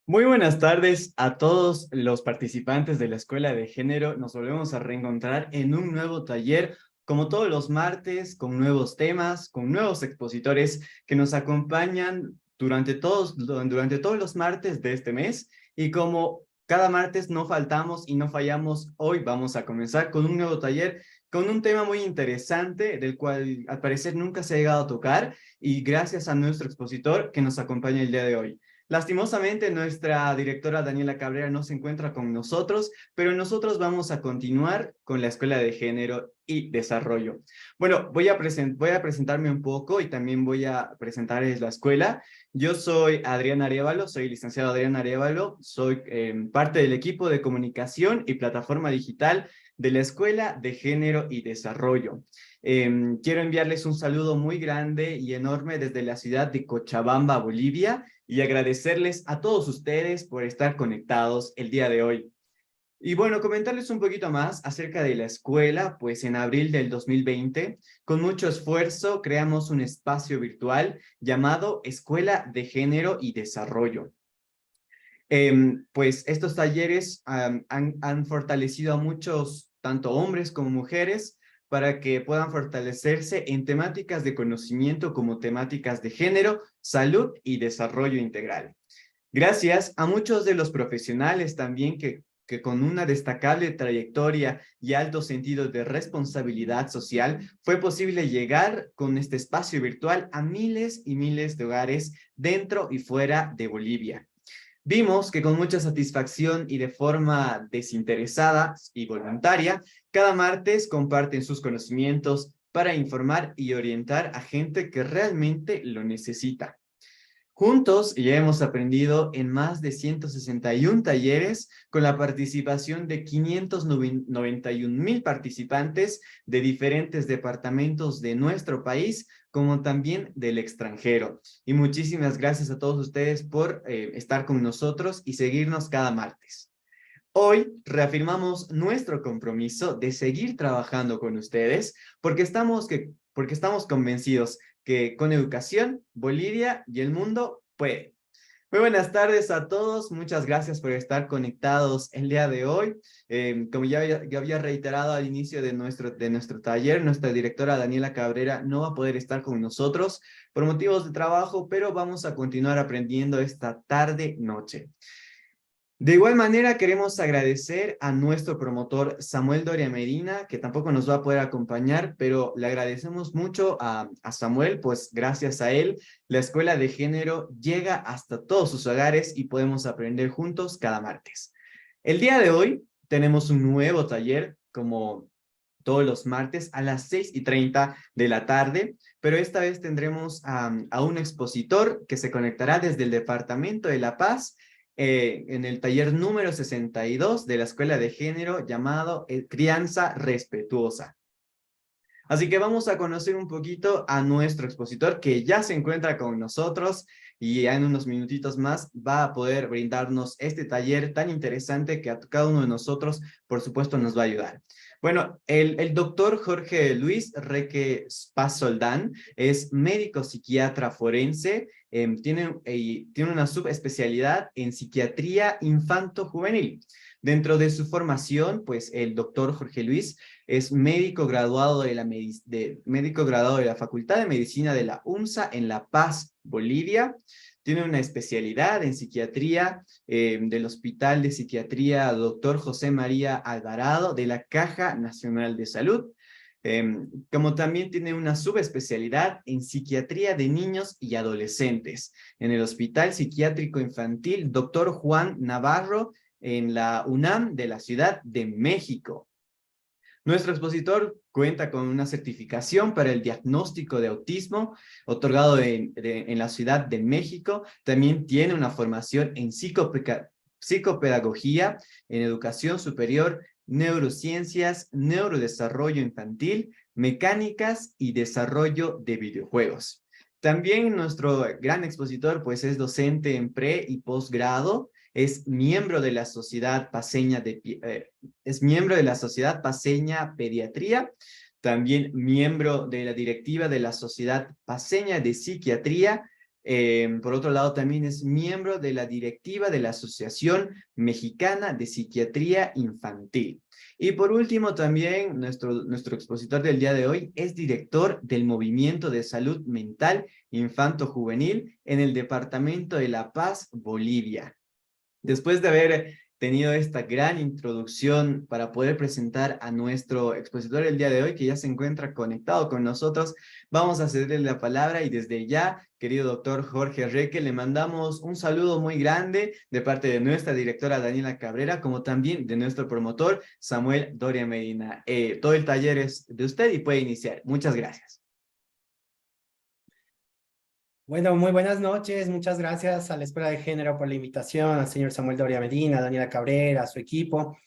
Muy buenas tardes a todos los participantes de la Escuela de Género. Nos volvemos a reencontrar en un nuevo taller, como todos los martes, con nuevos temas, con nuevos expositores que nos acompañan durante todos los martes de este mes. Y como cada martes no faltamos y no fallamos, hoy vamos a comenzar con un nuevo taller, con un tema muy interesante, del cual al parecer nunca se ha llegado a tocar, y gracias a nuestro expositor que nos acompaña el día de hoy. Lastimosamente, nuestra directora Daniela Cabrera no se encuentra con nosotros, pero nosotros vamos a continuar con la Escuela de Género y Desarrollo. Bueno, voy a presentarme un poco y también voy a presentarles la escuela. Yo soy Adrián Arévalo, soy licenciado Adrián Arévalo, soy parte del equipo de comunicación y plataforma digital de la Escuela de Género y Desarrollo. Quiero enviarles un saludo muy grande y enorme desde la ciudad de Cochabamba, Bolivia, y agradecerles a todos ustedes por estar conectados el día de hoy. Y bueno, comentarles un poquito más acerca de la escuela, pues en abril del 2020, con mucho esfuerzo, creamos un espacio virtual llamado Escuela de Género y Desarrollo. Pues estos talleres han fortalecido a muchos, tanto hombres como mujeres, para que puedan fortalecerse en temáticas de conocimiento como temáticas de género, salud y desarrollo integral. Gracias a muchos de los profesionales también que con una destacable trayectoria y alto sentido de responsabilidad social, fue posible llegar con este espacio virtual a miles y miles de hogares dentro y fuera de Bolivia. Vimos que con mucha satisfacción y de forma desinteresada y voluntaria, cada martes comparten sus conocimientos para informar y orientar a gente que realmente lo necesita. Juntos ya hemos aprendido en más de 161 talleres con la participación de 591,000 participantes de diferentes departamentos de nuestro país, como también del extranjero. Y muchísimas gracias a todos ustedes por estar con nosotros y seguirnos cada martes. Hoy reafirmamos nuestro compromiso de seguir trabajando con ustedes porque estamos convencidos que con educación, Bolivia y el mundo puede. Muy buenas tardes a todos, muchas gracias por estar conectados el día de hoy. Como ya había reiterado al inicio de nuestro taller, nuestra directora Daniela Cabrera no va a poder estar con nosotros por motivos de trabajo, pero vamos a continuar aprendiendo esta tarde-noche. De igual manera, queremos agradecer a nuestro promotor Samuel Doria Medina, que tampoco nos va a poder acompañar, pero le agradecemos mucho a Samuel, pues gracias a él, la Escuela de Género llega hasta todos sus hogares y podemos aprender juntos cada martes. El día de hoy tenemos un nuevo taller, como todos los martes a las 6:30 de la tarde, pero esta vez tendremos a un expositor que se conectará desde el Departamento de La Paz en el taller número 62 de la Escuela de Género llamado Crianza Respetuosa. Así que vamos a conocer un poquito a nuestro expositor que ya se encuentra con nosotros y ya en unos minutitos más va a poder brindarnos este taller tan interesante que a cada uno de nosotros, por supuesto, nos va a ayudar. Bueno, el doctor Jorge Luis Reque Paz Soldán es médico psiquiatra forense, tiene una subespecialidad en psiquiatría infanto-juvenil. Dentro de su formación, pues el doctor Jorge Luis es médico graduado médico graduado de la Facultad de Medicina de la UMSA en La Paz, Bolivia. Tiene una especialidad en psiquiatría del Hospital de Psiquiatría Dr. José María Alvarado de la Caja Nacional de Salud. Como también tiene una subespecialidad en psiquiatría de niños y adolescentes en el Hospital Psiquiátrico Infantil Dr. Juan Navarro en la UNAM de la Ciudad de México. Nuestro expositor cuenta con una certificación para el diagnóstico de autismo otorgado en la Ciudad de México. También tiene una formación en psicopedagogía, en educación superior, neurociencias, neurodesarrollo infantil, mecánicas y desarrollo de videojuegos. También nuestro gran expositor pues es docente en pre y posgrado, es miembro de la Sociedad Paceña es miembro de la Sociedad Paceña Pediatría, también miembro de la directiva de la Sociedad Paceña de Psiquiatría, Por otro lado, también es miembro de la directiva de la Asociación Mexicana de Psiquiatría Infantil. Y por último, también nuestro expositor del día de hoy es director del Movimiento de Salud Mental Infanto-Juvenil en el Departamento de La Paz, Bolivia. Después de haber tenido esta gran introducción para poder presentar a nuestro expositor el día de hoy, que ya se encuentra conectado con nosotros, vamos a cederle la palabra y desde ya, querido doctor Jorge Reque, le mandamos un saludo muy grande de parte de nuestra directora Daniela Cabrera, como también de nuestro promotor Samuel Doria Medina. Todo el taller es de usted y puede iniciar. Muchas gracias. Bueno, muy buenas noches. Muchas gracias a la Escuela de Género por la invitación, al señor Samuel Doria Medina, a Daniela Cabrera, a su equipo.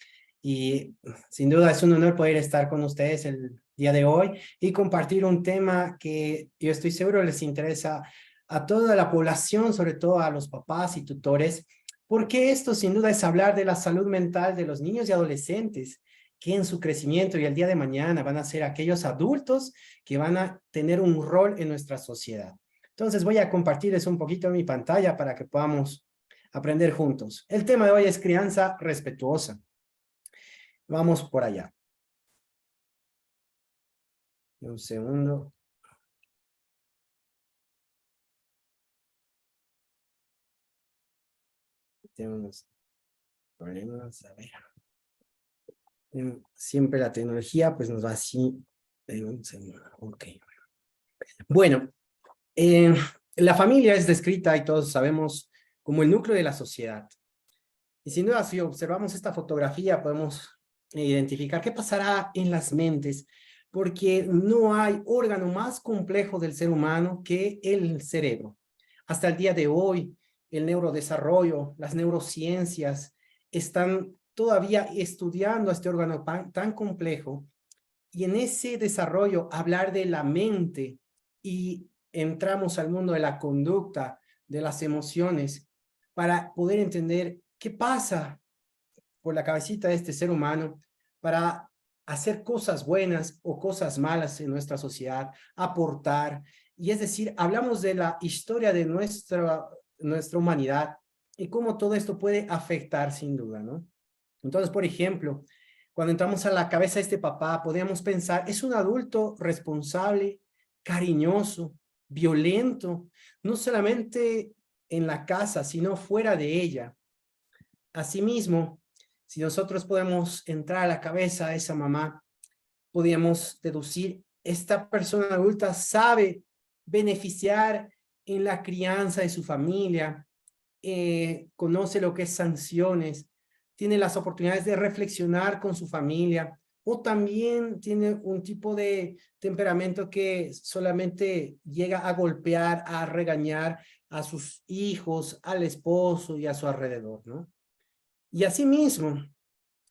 Y sin duda es un honor poder estar con ustedes el día de hoy y compartir un tema que yo estoy seguro les interesa a toda la población, sobre todo a los papás y tutores, porque esto sin duda es hablar de la salud mental de los niños y adolescentes, que en su crecimiento y el día de mañana van a ser aquellos adultos que van a tener un rol en nuestra sociedad. Entonces voy a compartirles un poquito mi pantalla para que podamos aprender juntos. El tema de hoy es crianza respetuosa. Vamos por allá. Un segundo. Tenemos problemas. A ver. Siempre la tecnología pues nos va así. Un segundo. Ok. Bueno, la familia es descrita y todos sabemos como el núcleo de la sociedad. Y sin duda, si observamos esta fotografía, podemos identificar qué pasará en las mentes, porque no hay órgano más complejo del ser humano que el cerebro. Hasta el día de hoy, el neurodesarrollo, las neurociencias están todavía estudiando este órgano tan complejo, y en ese desarrollo hablar de la mente y entramos al mundo de la conducta, de las emociones, para poder entender qué pasa por la cabecita de este ser humano para hacer cosas buenas o cosas malas en nuestra sociedad, aportar. Y es decir, hablamos de la historia de nuestra humanidad y cómo todo esto puede afectar sin duda, ¿no? Entonces, por ejemplo, cuando entramos a la cabeza de este papá, podríamos pensar, es un adulto responsable, cariñoso, violento, no solamente en la casa, sino fuera de ella. Asimismo, si nosotros podemos entrar a la cabeza de esa mamá, podríamos deducir, esta persona adulta sabe beneficiar en la crianza de su familia, conoce lo que es sanciones, tiene las oportunidades de reflexionar con su familia, o también tiene un tipo de temperamento que solamente llega a golpear, a regañar a sus hijos, al esposo y a su alrededor, ¿no? Y asimismo,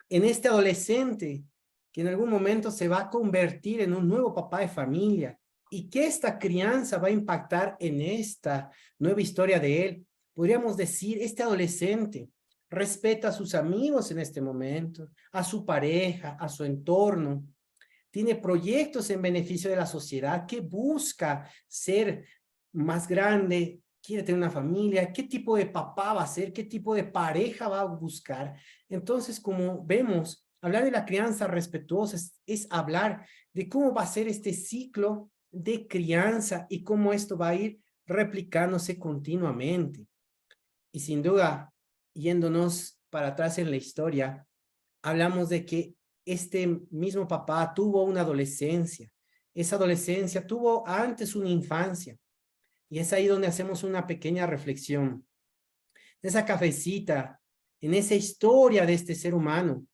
en este adolescente que en algún momento se va a convertir en un nuevo papá de familia y que esta crianza va a impactar en esta nueva historia de él, podríamos decir, este adolescente respeta a sus amigos en este momento, a su pareja, a su entorno, tiene proyectos en beneficio de la sociedad, que busca ser más grande, quiere tener una familia, qué tipo de papá va a ser, qué tipo de pareja va a buscar. Entonces, como vemos, hablar de la crianza respetuosa es hablar de cómo va a ser este ciclo de crianza y cómo esto va a ir replicándose continuamente. Y sin duda, yéndonos para atrás en la historia, hablamos de que este mismo papá tuvo una adolescencia. Esa adolescencia tuvo antes una infancia. Y es ahí donde hacemos una pequeña reflexión. Esa cafecita, en esa historia de este ser humano,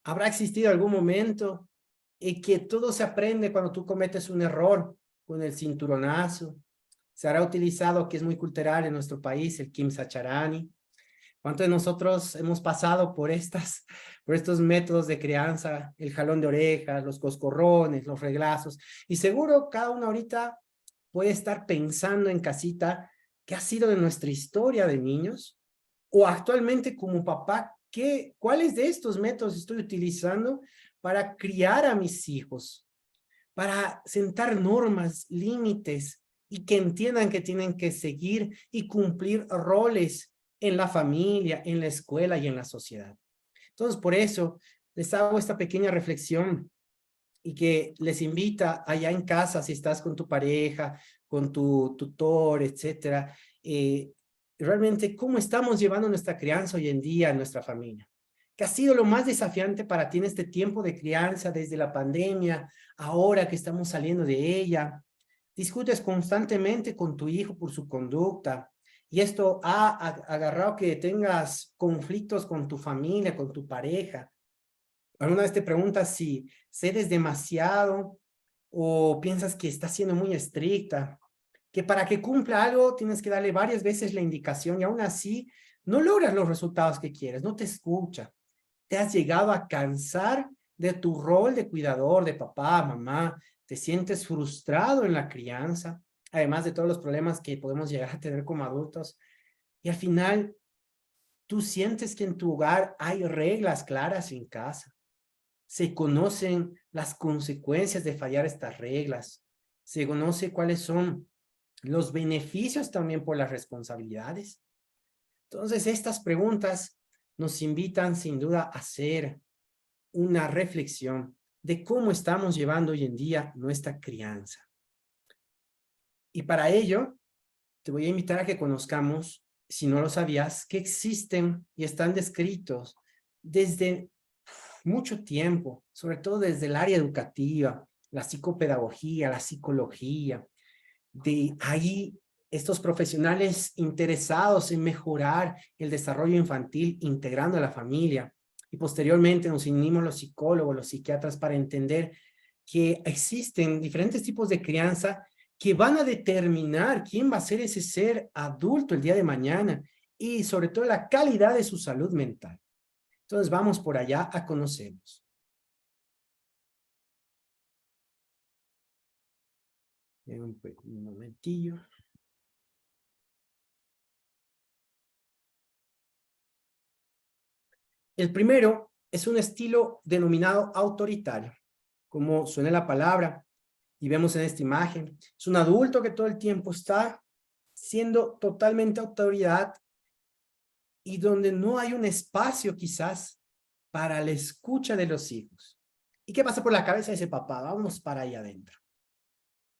¿habrá existido algún momento en que todo se aprende cuando tú cometes un error con el cinturonazo? Se hará utilizado, que es muy cultural en nuestro país, el Kim Sacharani. ¿Cuántos de nosotros hemos pasado por estos métodos de crianza? El jalón de orejas, los coscorrones, los reglazos. Y seguro cada uno ahorita puede estar pensando en casita qué ha sido de nuestra historia de niños, o actualmente como papá, ¿cuáles de estos métodos estoy utilizando para criar a mis hijos? Para sentar normas, límites y que entiendan que tienen que seguir y cumplir roles en la familia, en la escuela y en la sociedad. Entonces, por eso les hago esta pequeña reflexión y que les invita allá en casa, si estás con tu pareja, con tu tutor, etcétera, realmente cómo estamos llevando nuestra crianza hoy en día en nuestra familia. ¿Qué ha sido lo más desafiante para ti en este tiempo de crianza, desde la pandemia, ahora que estamos saliendo de ella? Discutes constantemente con tu hijo por su conducta, y esto ha agarrado que tengas conflictos con tu familia, con tu pareja. ¿Alguna vez te preguntas si cedes demasiado o piensas que está siendo muy estricta? Que para que cumpla algo tienes que darle varias veces la indicación y aún así no logras los resultados que quieres, no te escucha. Te has llegado a cansar de tu rol de cuidador, de papá, mamá, te sientes frustrado en la crianza, además de todos los problemas que podemos llegar a tener como adultos, y al final tú sientes que en tu hogar hay reglas claras en casa. Se conocen las consecuencias de fallar estas reglas, se conoce cuáles son los beneficios también por las responsabilidades. Entonces, estas preguntas nos invitan sin duda a hacer una reflexión de cómo estamos llevando hoy en día nuestra crianza. Y para ello, te voy a invitar a que conozcamos, si no lo sabías, que existen y están descritos desde mucho tiempo, sobre todo desde el área educativa, la psicopedagogía, la psicología. De ahí, estos profesionales interesados en mejorar el desarrollo infantil, integrando a la familia. Y posteriormente nos unimos los psicólogos, los psiquiatras, para entender que existen diferentes tipos de crianza que van a determinar quién va a ser ese ser adulto el día de mañana y sobre todo la calidad de su salud mental. Entonces vamos por allá a conocerlos. Un momentillo. El primero es un estilo denominado autoritario, como suena la palabra y vemos en esta imagen. Es un adulto que todo el tiempo está siendo totalmente autoridad y donde no hay un espacio quizás para la escucha de los hijos. ¿Y qué pasa por la cabeza de ese papá? Vamos para ahí adentro.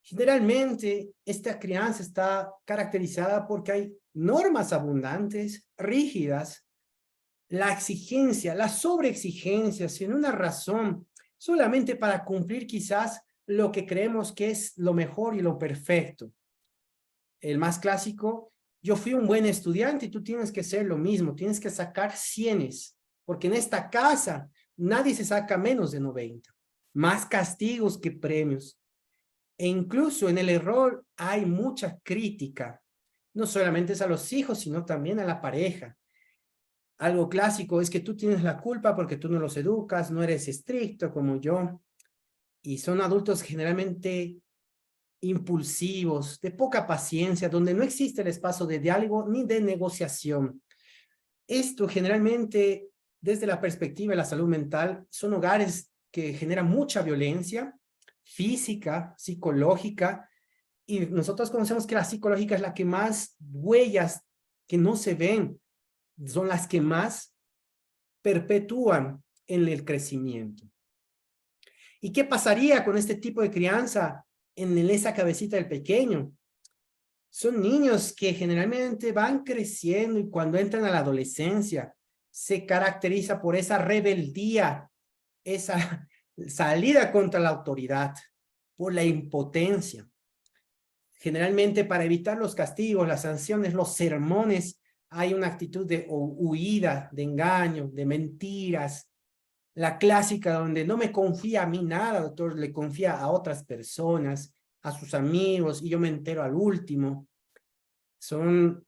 Generalmente, esta crianza está caracterizada porque hay normas abundantes, rígidas, la exigencia, la sobreexigencia, sin una razón, solamente para cumplir quizás lo que creemos que es lo mejor y lo perfecto. El más clásico: yo fui un buen estudiante y tú tienes que ser lo mismo, tienes que sacar 100, porque en esta casa nadie se saca menos de 90. Más castigos que premios. E incluso en el error hay mucha crítica. No solamente es a los hijos, sino también a la pareja. Algo clásico es que tú tienes la culpa porque tú no los educas, no eres estricto como yo. Y son adultos generalmente impulsivos, de poca paciencia, donde no existe el espacio de diálogo ni de negociación. Esto generalmente, desde la perspectiva de la salud mental, son hogares que generan mucha violencia física, psicológica, y nosotros conocemos que la psicológica es la que más huellas que no se ven, son las que más perpetúan en el crecimiento. ¿Y qué pasaría con este tipo de crianza en esa cabecita del pequeño? Son niños que generalmente van creciendo y cuando entran a la adolescencia se caracteriza por esa rebeldía, esa salida contra la autoridad, por la impotencia. Generalmente, para evitar los castigos, las sanciones, los sermones, hay una actitud de huida, de engaño, de mentiras. La clásica donde no me confía a mí nada, doctor, le confía a otras personas, a sus amigos, y yo me entero al último. Son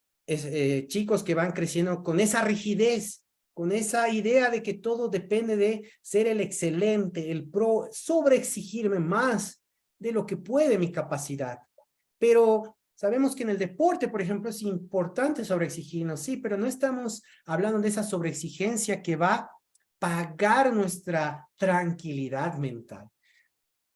chicos que van creciendo con esa rigidez, con esa idea de que todo depende de ser el excelente, el pro, sobreexigirme más de lo que puede mi capacidad. Pero sabemos que en el deporte, por ejemplo, es importante sobreexigirnos, sí, pero no estamos hablando de esa sobreexigencia que va a pagar nuestra tranquilidad mental.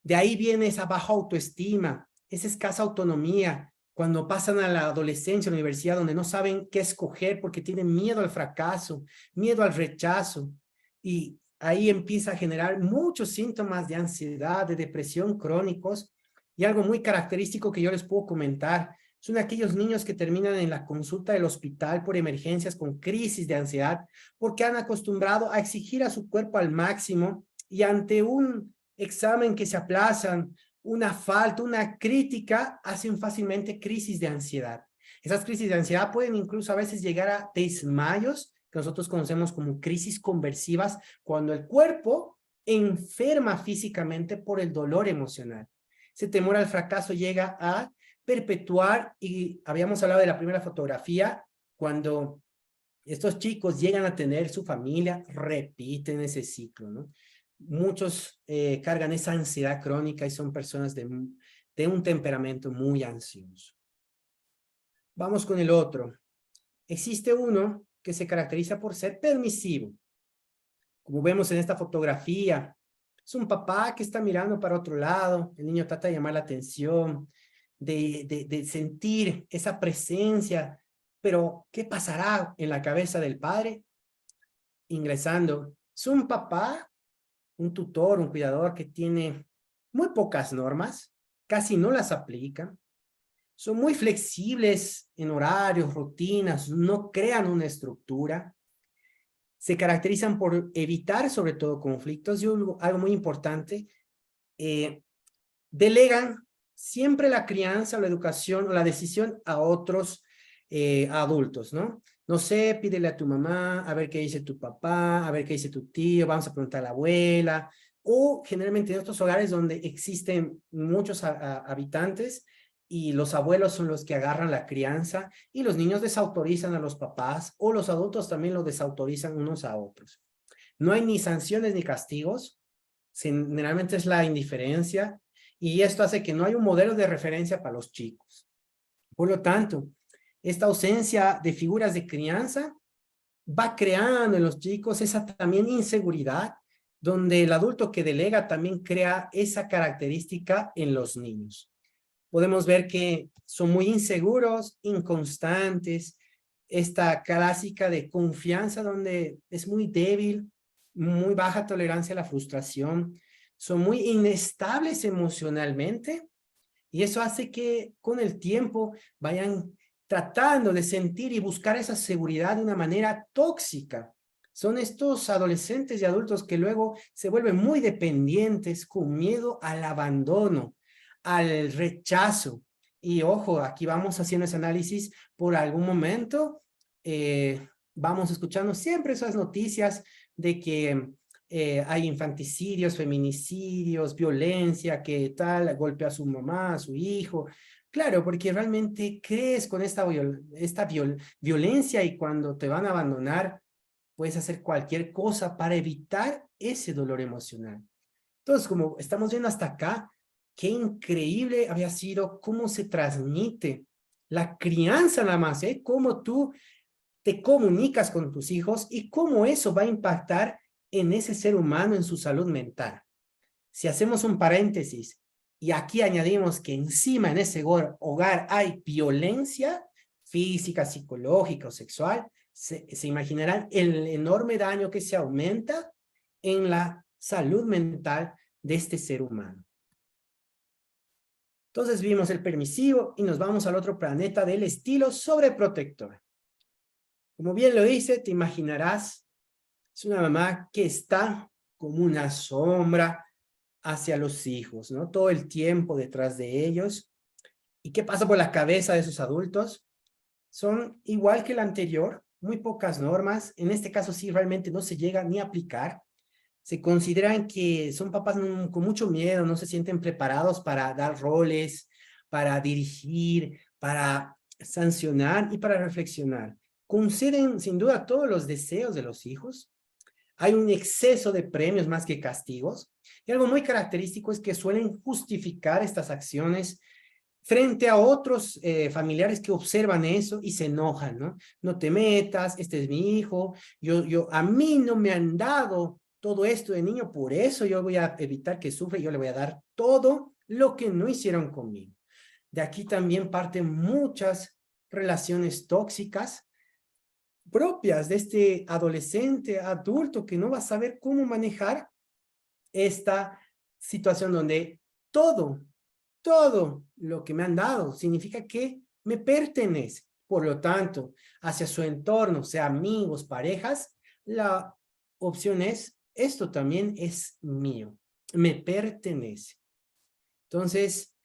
De ahí viene esa baja autoestima, esa escasa autonomía, cuando pasan a la adolescencia, a la universidad, donde no saben qué escoger porque tienen miedo al fracaso, miedo al rechazo, y ahí empieza a generar muchos síntomas de ansiedad, de depresión crónicos, y algo muy característico que yo les puedo comentar, son aquellos niños que terminan en la consulta del hospital por emergencias con crisis de ansiedad, porque han acostumbrado a exigir a su cuerpo al máximo, y ante un examen que se aplazan, una falta, una crítica, hacen fácilmente crisis de ansiedad. Esas crisis de ansiedad pueden incluso a veces llegar a desmayos, que nosotros conocemos como crisis conversivas, cuando el cuerpo enferma físicamente por el dolor emocional. Ese temor al fracaso llega a perpetuar, y habíamos hablado de la primera fotografía, cuando estos chicos llegan a tener su familia, repiten ese ciclo, ¿no? Muchos cargan esa ansiedad crónica y son personas de un temperamento muy ansioso. Vamos con el otro. Existe uno que se caracteriza por ser permisivo. Como vemos en esta fotografía, es un papá que está mirando para otro lado, el niño trata de llamar la atención, de sentir esa presencia, pero ¿qué pasará en la cabeza del padre? Ingresando. Es un papá, un tutor, un cuidador que tiene muy pocas normas, casi no las aplica, son muy flexibles en horarios, rutinas, no crean una estructura, se caracterizan por evitar sobre todo conflictos, y algo muy importante, delegan siempre la crianza, la educación o la decisión a otros adultos, ¿no? No sé, pídele a tu mamá, a ver qué dice tu papá, a ver qué dice tu tío, vamos a preguntar a la abuela, o generalmente en estos hogares donde existen muchos habitantes y los abuelos son los que agarran la crianza y los niños desautorizan a los papás, o los adultos también lo desautorizan unos a otros. No hay ni sanciones ni castigos, generalmente es la indiferencia, y esto hace que no haya un modelo de referencia para los chicos. Por lo tanto, esta ausencia de figuras de crianza va creando en los chicos esa también inseguridad, donde el adulto que delega también crea esa característica en los niños. Podemos ver que son muy inseguros, inconstantes, esta clásica de confianza donde es muy débil, muy baja tolerancia a la frustración, son muy inestables emocionalmente, y eso hace que con el tiempo vayan tratando de sentir y buscar esa seguridad de una manera tóxica. Son estos adolescentes y adultos que luego se vuelven muy dependientes, con miedo al abandono, al rechazo. Y ojo, aquí vamos haciendo ese análisis por algún momento. Vamos escuchando siempre esas noticias de que hay infanticidios, feminicidios, violencia, que tal, golpea a su mamá, a su hijo. Claro, porque realmente crees con esta violencia, y cuando te van a abandonar, puedes hacer cualquier cosa para evitar ese dolor emocional. Entonces, como estamos viendo hasta acá, qué increíble había sido cómo se transmite la crianza nada más, ¿eh? Cómo tú te comunicas con tus hijos y cómo eso va a impactar en ese ser humano, en su salud mental. Si hacemos un paréntesis y aquí añadimos que encima en ese hogar hay violencia física, psicológica o sexual, se imaginarán el enorme daño que se aumenta en la salud mental de este ser humano. Entonces vimos el permisivo y nos vamos al otro planeta del estilo sobreprotector. Como bien lo dice, te imaginarás, es una mamá que está como una sombra hacia los hijos, ¿no? Todo el tiempo detrás de ellos. ¿Y qué pasa por la cabeza de esos adultos? Son igual que el anterior, muy pocas normas. En este caso sí realmente no se llega ni a aplicar. Se consideran que son papás con mucho miedo, no se sienten preparados para dar roles, para dirigir, para sancionar y para reflexionar. Conceden sin duda todos los deseos de los hijos. Hay un exceso de premios más que castigos. Y algo muy característico es que suelen justificar estas acciones frente a otros familiares que observan eso y se enojan, ¿no? No te metas, este es mi hijo, a mí no me han dado todo esto de niño, por eso yo voy a evitar que sufra y yo le voy a dar todo lo que no hicieron conmigo. De aquí también parten muchas relaciones tóxicas propias de este adolescente, adulto, que no va a saber cómo manejar esta situación donde todo, todo lo que me han dado significa que me pertenece. Por lo tanto, hacia su entorno, sea amigos, parejas, la opción es, esto también es mío, me pertenece. Entonces,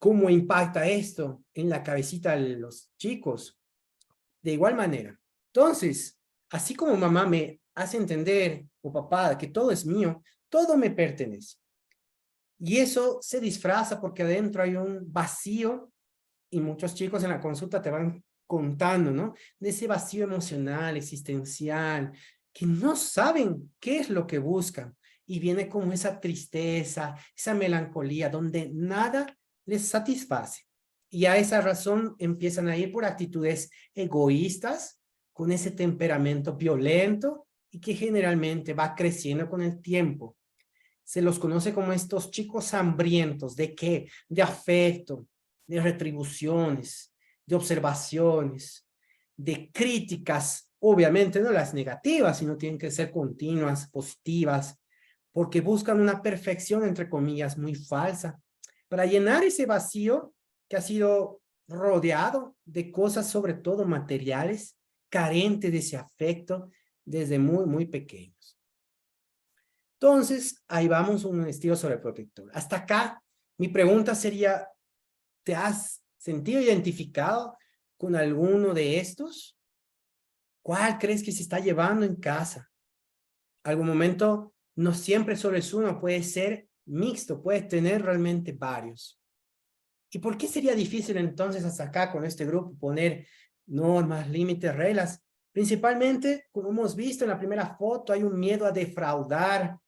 ¿cómo impacta esto en la cabecita de los chicos? De igual manera. Entonces, así como mamá me hace entender, o papá, que todo es mío, todo me pertenece. Y eso se disfraza porque adentro hay un vacío, y muchos chicos en la consulta te van contando, ¿no? De ese vacío emocional, existencial, que no saben qué es lo que buscan. Y viene como esa tristeza, esa melancolía, donde nada les satisface. Y a esa razón empiezan a ir por actitudes egoístas, con ese temperamento violento, y que generalmente va creciendo con el tiempo. Se los conoce como estos chicos hambrientos. ¿De qué? De afecto, de retribuciones, de observaciones, de críticas, obviamente no las negativas, sino tienen que ser continuas, positivas, porque buscan una perfección, entre comillas, muy falsa, para llenar ese vacío que ha sido rodeado de cosas, sobre todo materiales, carente de ese afecto desde muy, muy pequeños. Entonces, ahí vamos, un estilo sobreprotector. Hasta acá, mi pregunta sería, ¿te has sentido identificado con alguno de estos? ¿Cuál crees que se está llevando en casa? Algún momento, no siempre solo es uno, puede ser mixto, puedes tener realmente varios. ¿Y por qué sería difícil entonces hasta acá con este grupo poner normas, límites, reglas? Principalmente, como hemos visto en la primera foto, hay un miedo a defraudar,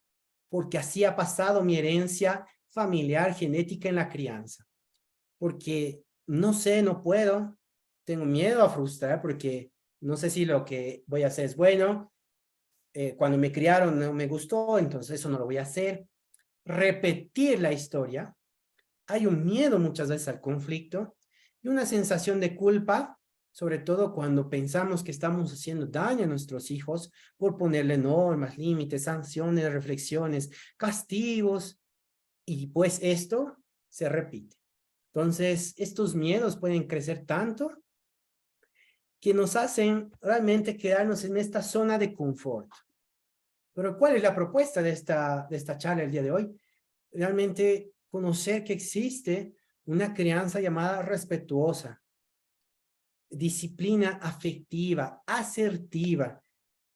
porque así ha pasado mi herencia familiar, genética en la crianza. Porque no sé, no puedo, tengo miedo a frustrar porque no sé si lo que voy a hacer es bueno, cuando me criaron no me gustó, entonces eso no lo voy a hacer. Repetir la historia, hay un miedo muchas veces al conflicto y una sensación de culpa, sobre todo cuando pensamos que estamos haciendo daño a nuestros hijos por ponerle normas, límites, sanciones, reflexiones, castigos, y pues esto se repite. Entonces, estos miedos pueden crecer tanto que nos hacen realmente quedarnos en esta zona de confort. Pero ¿cuál es la propuesta de esta charla el día de hoy? Realmente conocer que existe una crianza llamada respetuosa, disciplina afectiva, asertiva,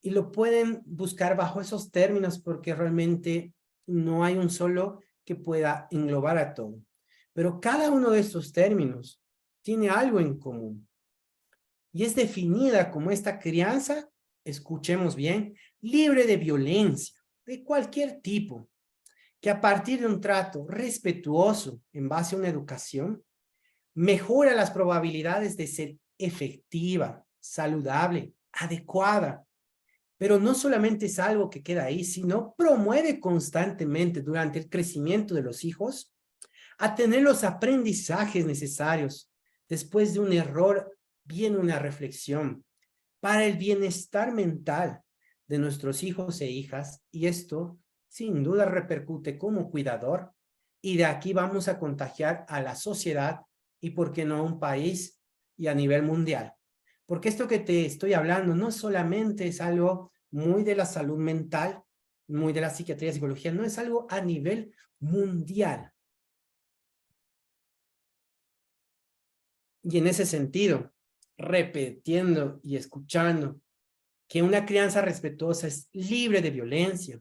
y lo pueden buscar bajo esos términos porque realmente no hay un solo que pueda englobar a todo. Pero cada uno de estos términos tiene algo en común y es definida como esta crianza, escuchemos bien, libre de violencia, de cualquier tipo, que a partir de un trato respetuoso en base a una educación, mejora las probabilidades de ser efectiva, saludable, adecuada. Pero no solamente es algo que queda ahí, sino promueve constantemente durante el crecimiento de los hijos a tener los aprendizajes necesarios. Después de un error viene una reflexión para el bienestar mental de nuestros hijos e hijas, y esto sin duda repercute como cuidador, y de aquí vamos a contagiar a la sociedad y, por qué no, a un país y a nivel mundial. Porque esto que te estoy hablando no solamente es algo muy de la salud mental, muy de la psiquiatría y psicología, no, es algo a nivel mundial. Y en ese sentido, repitiendo y escuchando que una crianza respetuosa es libre de violencia,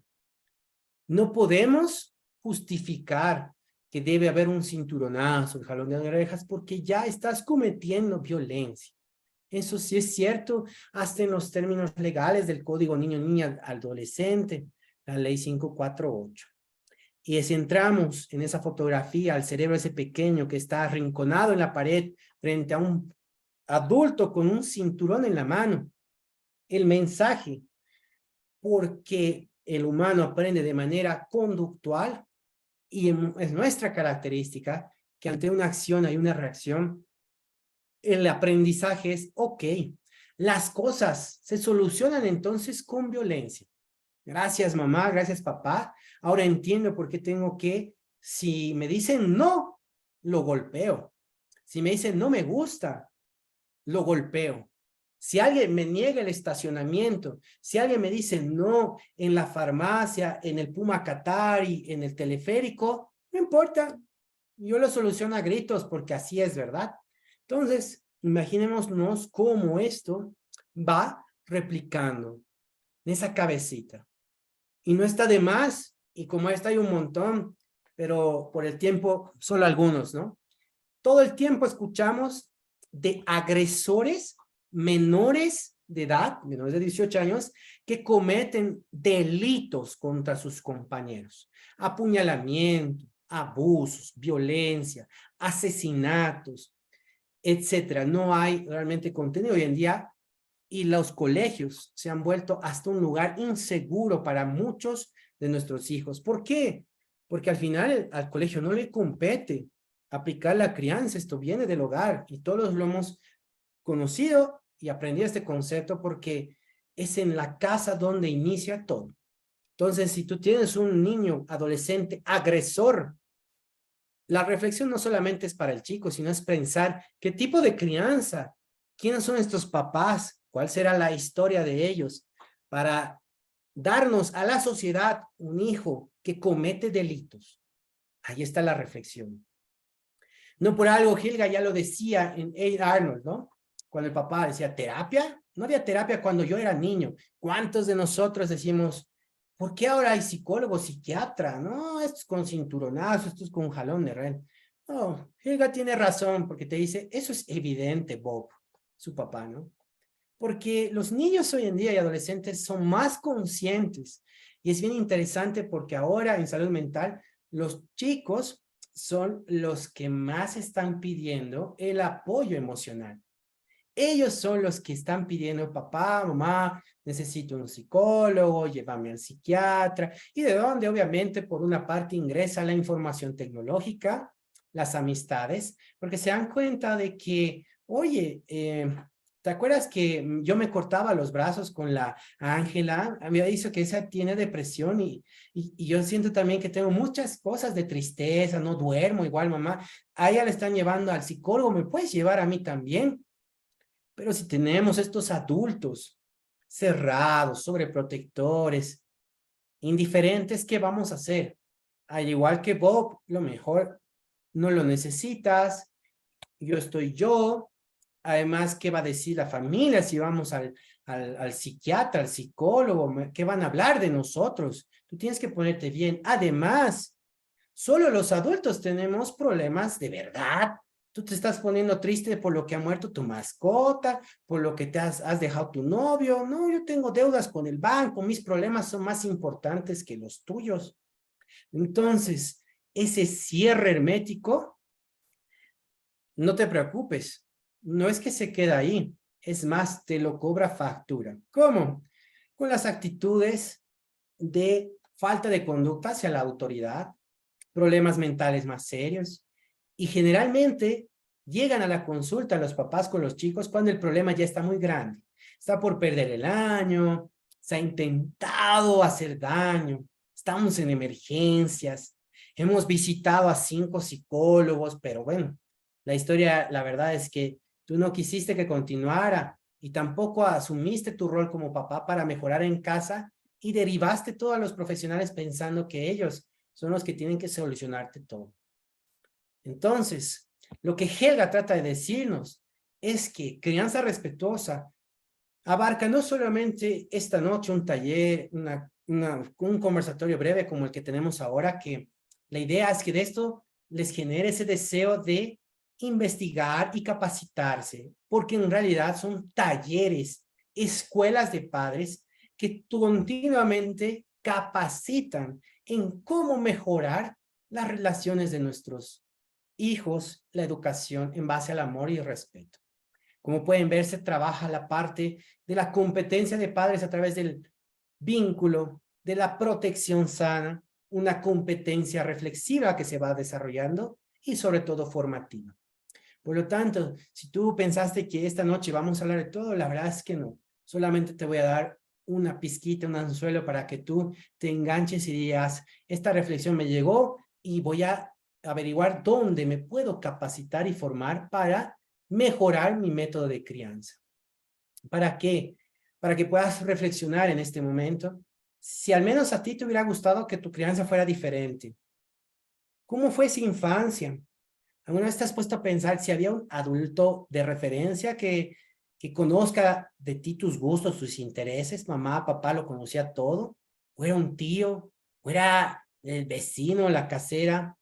no podemos justificar que debe haber un cinturonazo, el jalón de orejas, porque ya estás cometiendo violencia. Eso sí es cierto, hasta en los términos legales del Código Niño-Niña Adolescente, la Ley 548. Y si entramos en esa fotografía al cerebro ese pequeño que está arrinconado en la pared frente a un adulto con un cinturón en la mano, el mensaje, porque el humano aprende de manera conductual y es nuestra característica, que ante una acción hay una reacción. El aprendizaje es, ok, las cosas se solucionan entonces con violencia. Gracias mamá, gracias papá. Ahora entiendo por qué tengo que, si me dicen no, lo golpeo. Si me dicen no me gusta, lo golpeo. Si alguien me niega el estacionamiento, si alguien me dice no en la farmacia, en el Puma Katari, en el teleférico, no importa, yo lo soluciono a gritos porque así es, ¿verdad? Entonces, imaginémonos cómo esto va replicando en esa cabecita. Y no está de más, y como esta hay un montón, pero por el tiempo, solo algunos, ¿no? Todo el tiempo escuchamos de agresores menores de edad, menores de 18 años, que cometen delitos contra sus compañeros. Apuñalamiento, abusos, violencia, asesinatos, etcétera. No hay realmente contenido hoy en día y los colegios se han vuelto hasta un lugar inseguro para muchos de nuestros hijos. ¿Por qué? Porque al final al colegio no le compete aplicar la crianza, esto viene del hogar y todos lo hemos conocido y aprendido este concepto porque es en la casa donde inicia todo. Entonces, si tú tienes un niño, adolescente, agresor, la reflexión no solamente es para el chico, sino es pensar qué tipo de crianza, quiénes son estos papás, cuál será la historia de ellos, para darnos a la sociedad un hijo que comete delitos. Ahí está la reflexión. No por algo, Helga ya lo decía en A. Arnold, ¿no? Cuando el papá decía, ¿terapia? No había terapia cuando yo era niño. ¿Cuántos de nosotros decimos, ¿por qué ahora hay psicólogo, psiquiatra? No, esto es con cinturonazo, esto es con un jalón de red. No, Helga tiene razón, porque te dice, eso es evidente, Bob, su papá, ¿no? Porque los niños hoy en día y adolescentes son más conscientes. Y es bien interesante porque ahora en salud mental, los chicos son los que más están pidiendo el apoyo emocional. Ellos son los que están pidiendo, papá, mamá, necesito un psicólogo, llévame al psiquiatra. Y de dónde, obviamente, por una parte ingresa la información tecnológica, las amistades, porque se dan cuenta de que, oye, ¿te acuerdas que yo me cortaba los brazos con la Ángela? Había dicho que esa tiene depresión y yo siento también que tengo muchas cosas de tristeza, no duermo igual, mamá. A ella le están llevando al psicólogo, ¿me puedes llevar a mí también? Pero si tenemos estos adultos cerrados, sobreprotectores, indiferentes, ¿qué vamos a hacer? Al igual que Bob, lo mejor no lo necesitas, yo estoy yo. Además, ¿qué va a decir la familia si vamos al psiquiatra, al psicólogo? ¿Qué van a hablar de nosotros? Tú tienes que ponerte bien. Además, solo los adultos tenemos problemas de verdad. Tú te estás poniendo triste por lo que ha muerto tu mascota, por lo que te has dejado tu novio. No, yo tengo deudas con el banco, mis problemas son más importantes que los tuyos. Entonces, ese cierre hermético, no te preocupes, no es que se queda ahí, es más, te lo cobra factura. ¿Cómo? Con las actitudes de falta de conducta hacia la autoridad, problemas mentales más serios, y generalmente llegan a la consulta los papás con los chicos cuando el problema ya está muy grande. Está por perder el año, se ha intentado hacer daño, estamos en emergencias, hemos visitado a 5 psicólogos, pero bueno, la historia, la verdad es que tú no quisiste que continuara y tampoco asumiste tu rol como papá para mejorar en casa y derivaste todo a los profesionales pensando que ellos son los que tienen que solucionarte todo. Entonces, lo que Helga trata de decirnos es que crianza respetuosa abarca no solamente esta noche un taller, un conversatorio breve como el que tenemos ahora, que la idea es que de esto les genere ese deseo de investigar y capacitarse, porque en realidad son talleres, escuelas de padres que continuamente capacitan en cómo mejorar las relaciones de nuestros hijos, la educación en base al amor y el respeto. Como pueden ver, se trabaja la parte de la competencia de padres a través del vínculo, de la protección sana, una competencia reflexiva que se va desarrollando y sobre todo formativa. Por lo tanto, si tú pensaste que esta noche vamos a hablar de todo, la verdad es que no. Solamente te voy a dar una pizquita, un anzuelo para que tú te enganches y digas, esta reflexión me llegó y voy a averiguar dónde me puedo capacitar y formar para mejorar mi método de crianza. ¿Para qué? Para que puedas reflexionar en este momento. Si al menos a ti te hubiera gustado que tu crianza fuera diferente. ¿Cómo fue esa infancia? ¿Alguna vez te has puesto a pensar si había un adulto de referencia que conozca de ti tus gustos, tus intereses? Mamá, papá lo conocía todo. ¿O era un tío? ¿O era el vecino, la casera?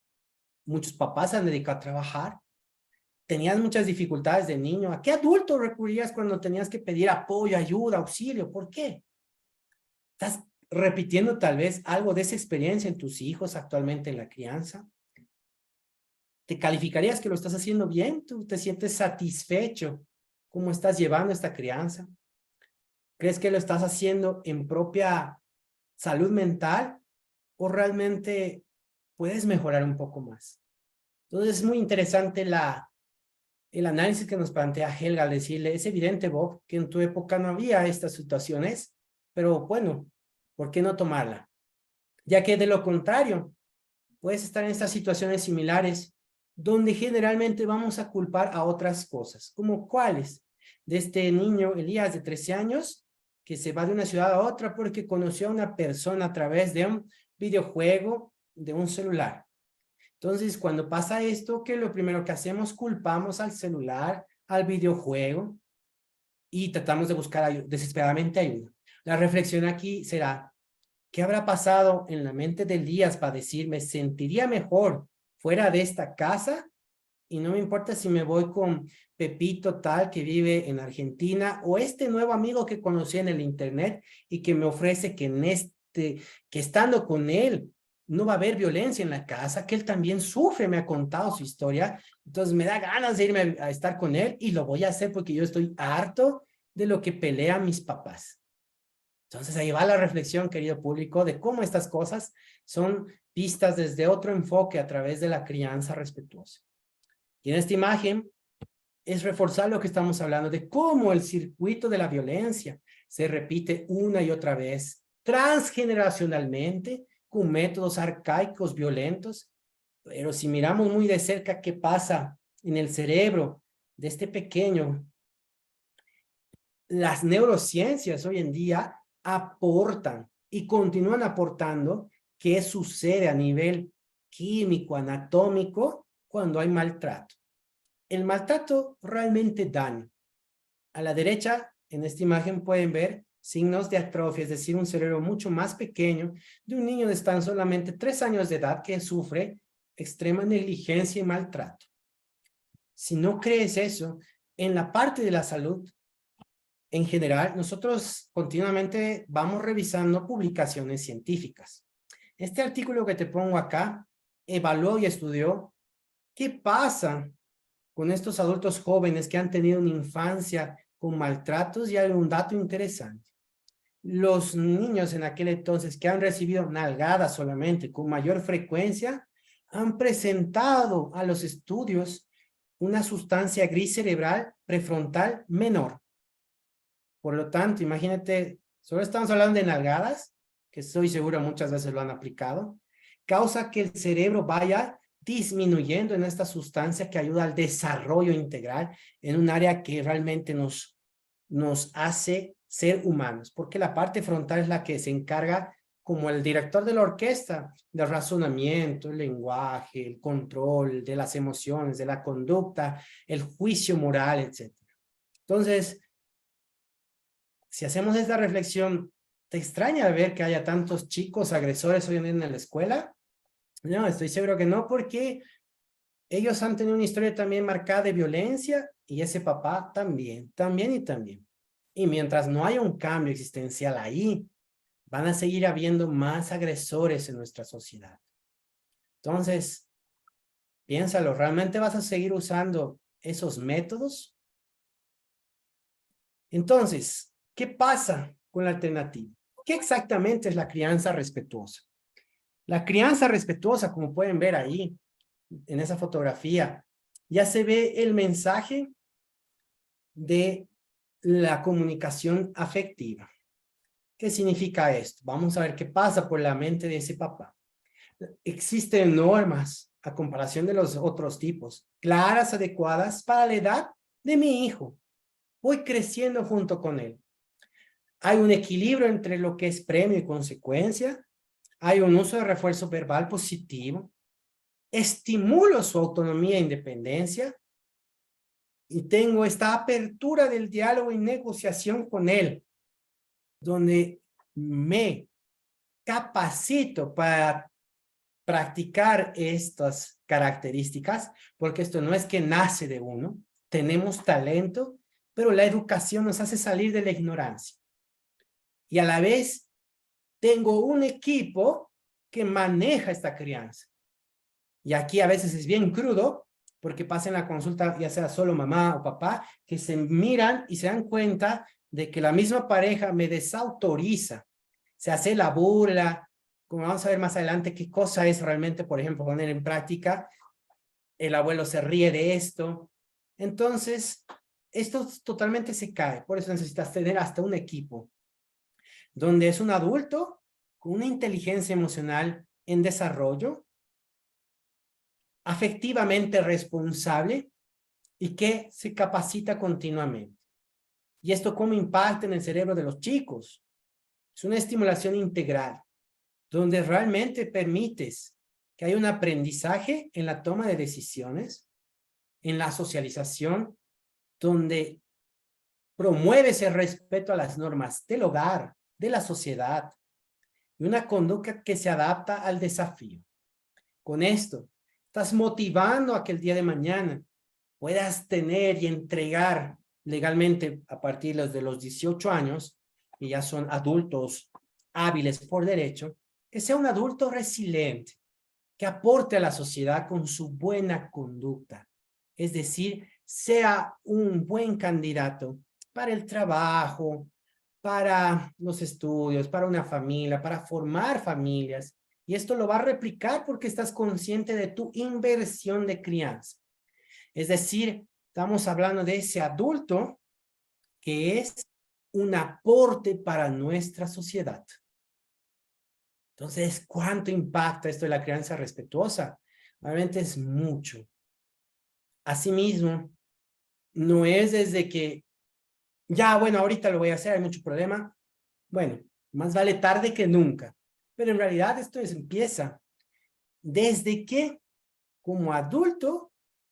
Muchos papás se han dedicado a trabajar. Tenías muchas dificultades de niño. ¿A qué adulto recurrías cuando tenías que pedir apoyo, ayuda, auxilio? ¿Por qué? ¿Estás repitiendo tal vez algo de esa experiencia en tus hijos actualmente en la crianza? ¿Te calificarías que lo estás haciendo bien? ¿Tú te sientes satisfecho cómo estás llevando esta crianza? ¿Crees que lo estás haciendo en propia salud mental o realmente puedes mejorar un poco más? Entonces es muy interesante el análisis que nos plantea Helga al decirle, es evidente, Bob, que en tu época no había estas situaciones, pero bueno, ¿por qué no tomarla? Ya que de lo contrario, puedes estar en estas situaciones similares donde generalmente vamos a culpar a otras cosas, como cuáles, de este niño Elías de 13 años que se va de una ciudad a otra porque conoció a una persona a través de un videojuego, de un celular. Entonces, cuando pasa esto, ¿qué es lo primero que hacemos? Culpamos al celular, al videojuego y tratamos de buscar desesperadamente ayuda. La reflexión aquí será, ¿qué habrá pasado en la mente de Elías para decir, me sentiría mejor fuera de esta casa y no me importa si me voy con Pepito tal que vive en Argentina o este nuevo amigo que conocí en el internet y que me ofrece que estando con él no va a haber violencia en la casa, que él también sufre, me ha contado su historia, entonces me da ganas de irme a estar con él y lo voy a hacer porque yo estoy harto de lo que pelean mis papás. Entonces ahí va la reflexión, querido público, de cómo estas cosas son vistas desde otro enfoque a través de la crianza respetuosa. Y en esta imagen es reforzar lo que estamos hablando de cómo el circuito de la violencia se repite una y otra vez, transgeneracionalmente, con métodos arcaicos violentos. Pero si miramos muy de cerca qué pasa en el cerebro de este pequeño, las neurociencias hoy en día aportan y continúan aportando qué sucede a nivel químico, anatómico, cuando hay maltrato. El maltrato realmente daña. A la derecha, en esta imagen pueden ver signos de atrofia, es decir, un cerebro mucho más pequeño de un niño de tan solamente 3 años de edad que sufre extrema negligencia y maltrato. Si no crees eso, en la parte de la salud, en general, nosotros continuamente vamos revisando publicaciones científicas. Este artículo que te pongo acá evaluó y estudió qué pasa con estos adultos jóvenes que han tenido una infancia con maltratos y hay un dato interesante. Los niños en aquel entonces que han recibido nalgadas solamente con mayor frecuencia han presentado a los estudios una sustancia gris cerebral prefrontal menor. Por lo tanto, imagínate, solo estamos hablando de nalgadas, que estoy seguro muchas veces lo han aplicado, causa que el cerebro vaya disminuyendo en esta sustancia que ayuda al desarrollo integral en un área que realmente nos hace ser humanos, porque la parte frontal es la que se encarga como el director de la orquesta del razonamiento, el lenguaje, el control de las emociones, de la conducta, el juicio moral, etc. Entonces, si hacemos esta reflexión, ¿te extraña ver que haya tantos chicos agresores hoy en día en la escuela? No, estoy seguro que no, porque ellos han tenido una historia también marcada de violencia y ese papá también. Y mientras no haya un cambio existencial ahí, van a seguir habiendo más agresores en nuestra sociedad. Entonces, piénsalo, ¿realmente vas a seguir usando esos métodos? Entonces, ¿qué pasa con la alternativa? ¿Qué exactamente es la crianza respetuosa? La crianza respetuosa, como pueden ver ahí, en esa fotografía, ya se ve el mensaje de la comunicación afectiva. ¿Qué significa esto? Vamos a ver qué pasa por la mente de ese papá. Existen normas, a comparación de los otros tipos, claras, adecuadas para la edad de mi hijo. Voy creciendo junto con él. Hay un equilibrio entre lo que es premio y consecuencia. Hay un uso de refuerzo verbal positivo. Estimulo su autonomía e independencia. Y tengo esta apertura del diálogo y negociación con él, donde me capacito para practicar estas características, porque esto no es que nace de uno, tenemos talento, pero la educación nos hace salir de la ignorancia. Y a la vez tengo un equipo que maneja esta crianza. Y aquí a veces es bien crudo, porque pasa en la consulta, ya sea solo mamá o papá, que se miran y se dan cuenta de que la misma pareja me desautoriza, se hace la burla, como vamos a ver más adelante qué cosa es realmente, por ejemplo, poner en práctica, el abuelo se ríe de esto. Entonces, esto totalmente se cae, por eso necesitas tener hasta un equipo, donde es un adulto con una inteligencia emocional en desarrollo, afectivamente responsable y que se capacita continuamente. ¿Y esto cómo impacta en el cerebro de los chicos? Es una estimulación integral, donde realmente permites que haya un aprendizaje en la toma de decisiones, en la socialización, donde promueves el respeto a las normas del hogar, de la sociedad, y una conducta que se adapta al desafío. Con esto, estás motivando a que el día de mañana puedas tener y entregar legalmente a partir de los 18 años, y ya son adultos hábiles por derecho, que sea un adulto resiliente, que aporte a la sociedad con su buena conducta. Es decir, sea un buen candidato para el trabajo, para los estudios, para una familia, para formar familias. Y esto lo va a replicar porque estás consciente de tu inversión de crianza. Es decir, estamos hablando de ese adulto que es un aporte para nuestra sociedad. Entonces, ¿cuánto impacta esto de la crianza respetuosa? Realmente es mucho. Asimismo, no es desde que, ya, bueno, ahorita lo voy a hacer, hay mucho problema. Bueno, más vale tarde que nunca. Pero en realidad esto empieza desde que, como adulto,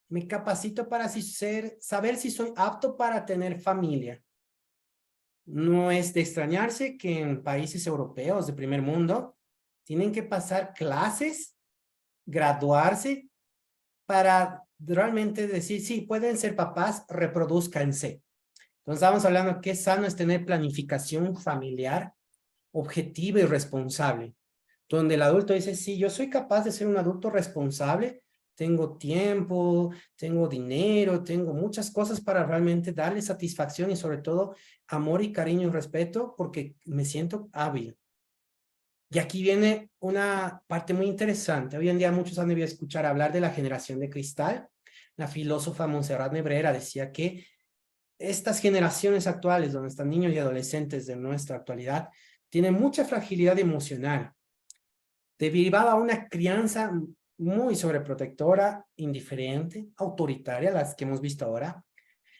me capacito para saber si soy apto para tener familia. No es de extrañarse que en países europeos de primer mundo tienen que pasar clases, graduarse, para realmente decir, sí, pueden ser papás, reproduzcanse. Entonces estamos hablando que sano es tener planificación familiar, objetiva y responsable, donde el adulto dice, sí, yo soy capaz de ser un adulto responsable, tengo tiempo, tengo dinero, tengo muchas cosas para realmente darle satisfacción y sobre todo amor y cariño y respeto porque me siento hábil. Y aquí viene una parte muy interesante. Hoy en día muchos han debido escuchar hablar de la generación de cristal. La filósofa Montserrat Nebrera decía que estas generaciones actuales, donde están niños y adolescentes de nuestra actualidad, tienen mucha fragilidad emocional, derivada a una crianza muy sobreprotectora, indiferente, autoritaria, las que hemos visto ahora.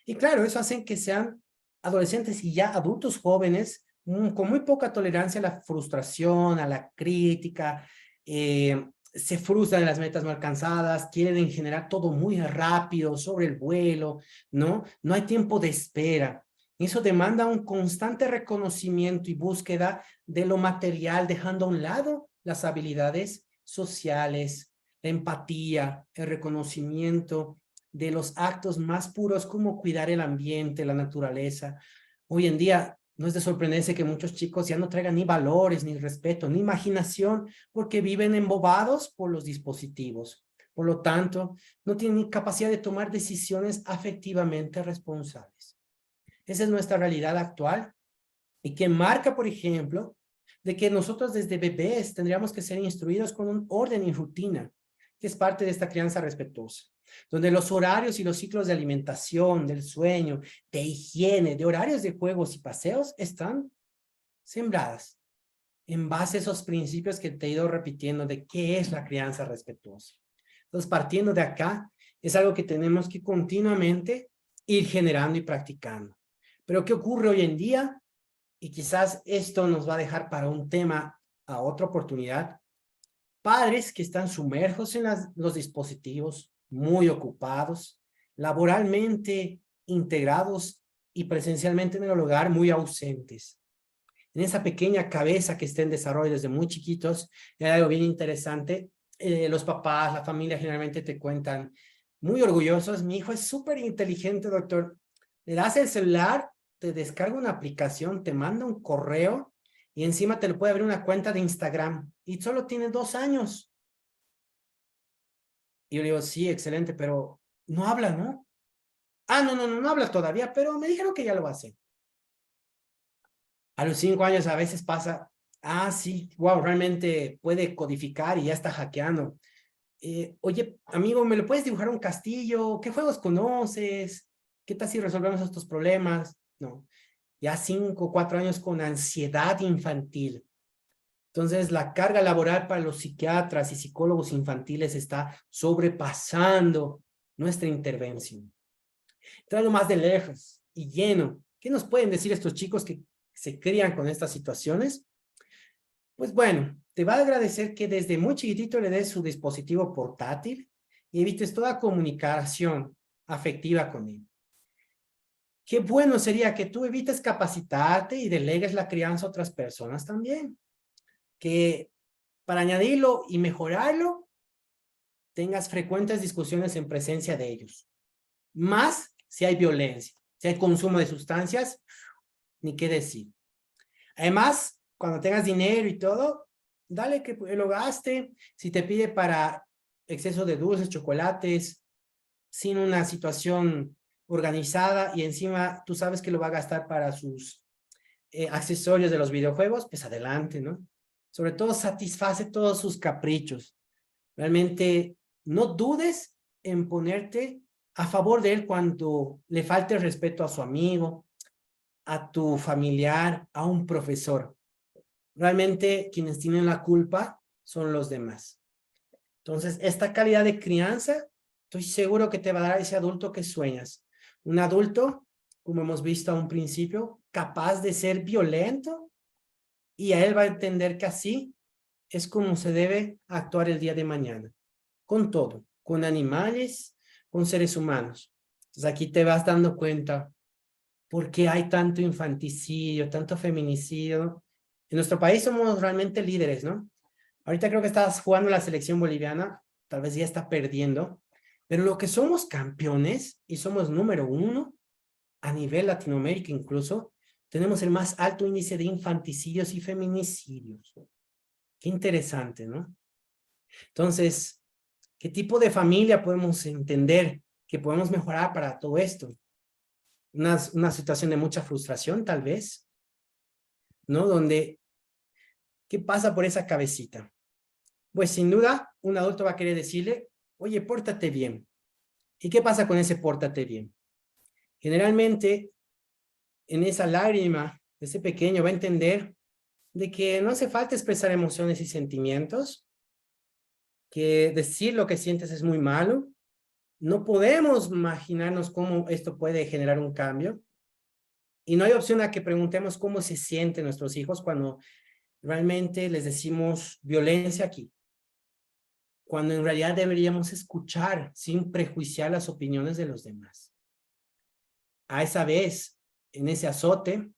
Y claro, eso hace que sean adolescentes y ya adultos jóvenes con muy poca tolerancia a la frustración, a la crítica, se frustran en las metas no alcanzadas, quieren en general todo muy rápido, sobre el vuelo, ¿no? No hay tiempo de espera. Eso demanda un constante reconocimiento y búsqueda de lo material, dejando a un lado las habilidades sociales, la empatía, el reconocimiento de los actos más puros como cuidar el ambiente, la naturaleza. Hoy en día no es de sorprenderse que muchos chicos ya no traigan ni valores, ni respeto, ni imaginación, porque viven embobados por los dispositivos. Por lo tanto, no tienen ni capacidad de tomar decisiones afectivamente responsables. Esa es nuestra realidad actual y que marca, por ejemplo, de que nosotros desde bebés tendríamos que ser instruidos con un orden y rutina. que es parte de esta crianza respetuosa, donde los horarios y los ciclos de alimentación, del sueño, de higiene, de horarios de juegos y paseos están sembradas en base a esos principios que te he ido repitiendo de qué es la crianza respetuosa. Entonces, partiendo de acá, es algo que tenemos que continuamente ir generando y practicando. Pero ¿qué ocurre hoy en día? Y quizás esto nos va a dejar para un tema a otra oportunidad. Padres que están sumergidos en los dispositivos, muy ocupados, laboralmente integrados y presencialmente en el hogar muy ausentes. En esa pequeña cabeza que está en desarrollo desde muy chiquitos, hay algo bien interesante. Los papás, la familia generalmente te cuentan, muy orgullosos, mi hijo es súper inteligente, doctor. Le das el celular, te descarga una aplicación, te manda un correo y encima te lo puede abrir una cuenta de Instagram y solo tiene 2 años. Y yo le digo, sí, excelente, pero no habla, ¿no? Ah, no habla todavía, pero me dijeron que ya lo va a hacer. A los 5 años a veces pasa, ah, sí, wow, realmente puede codificar y ya está hackeando. Oye, amigo, ¿me lo puedes dibujar un castillo? ¿Qué juegos conoces? ¿Qué tal si resolvemos estos problemas? No, ya 5, 4 años con ansiedad infantil. Entonces, la carga laboral para los psiquiatras y psicólogos infantiles está sobrepasando nuestra intervención. Entrando más de lejos y lleno, ¿qué nos pueden decir estos chicos que se crían con estas situaciones? Pues bueno, te va a agradecer que desde muy chiquitito le des su dispositivo portátil y evites toda comunicación afectiva con él. Qué bueno sería que tú evites capacitarte y delegues la crianza a otras personas también. Que para añadirlo y mejorarlo, tengas frecuentes discusiones en presencia de ellos. Más si hay violencia, si hay consumo de sustancias, ni qué decir. Además, cuando tengas dinero y todo, dale que lo gaste. Si te pide para exceso de dulces, chocolates, sin una situación organizada y encima tú sabes que lo va a gastar para sus accesorios de los videojuegos, pues adelante, ¿no? Sobre todo satisface todos sus caprichos. Realmente no dudes en ponerte a favor de él cuando le falte el respeto a su amigo, a tu familiar, a un profesor. Realmente quienes tienen la culpa son los demás. Entonces, esta calidad de crianza, estoy seguro que te va a dar ese adulto que sueñas. Un adulto, como hemos visto a un principio, capaz de ser violento y a él va a entender que así es como se debe actuar el día de mañana. Con todo, con animales, con seres humanos. Entonces, aquí te vas dando cuenta por qué hay tanto infanticidio, tanto feminicidio. En nuestro país somos realmente líderes, ¿no? Ahorita creo que estás jugando la selección boliviana, tal vez ya está perdiendo, pero lo que somos campeones y somos número 1 a nivel Latinoamérica incluso, tenemos el más alto índice de infanticidios y feminicidios. Qué interesante, ¿no? Entonces, ¿qué tipo de familia podemos entender que podemos mejorar para todo esto? Una situación de mucha frustración, tal vez, ¿no? Donde, ¿qué pasa por esa cabecita? Pues sin duda, un adulto va a querer decirle, oye, pórtate bien. ¿Y qué pasa con ese pórtate bien? Generalmente, en esa lágrima, ese pequeño va a entender de que no hace falta expresar emociones y sentimientos, que decir lo que sientes es muy malo. No podemos imaginarnos cómo esto puede generar un cambio. Y no hay opción a que preguntemos cómo se sienten nuestros hijos cuando realmente les decimos violencia aquí, cuando en realidad deberíamos escuchar sin prejuiciar las opiniones de los demás. A esa vez, en ese azote,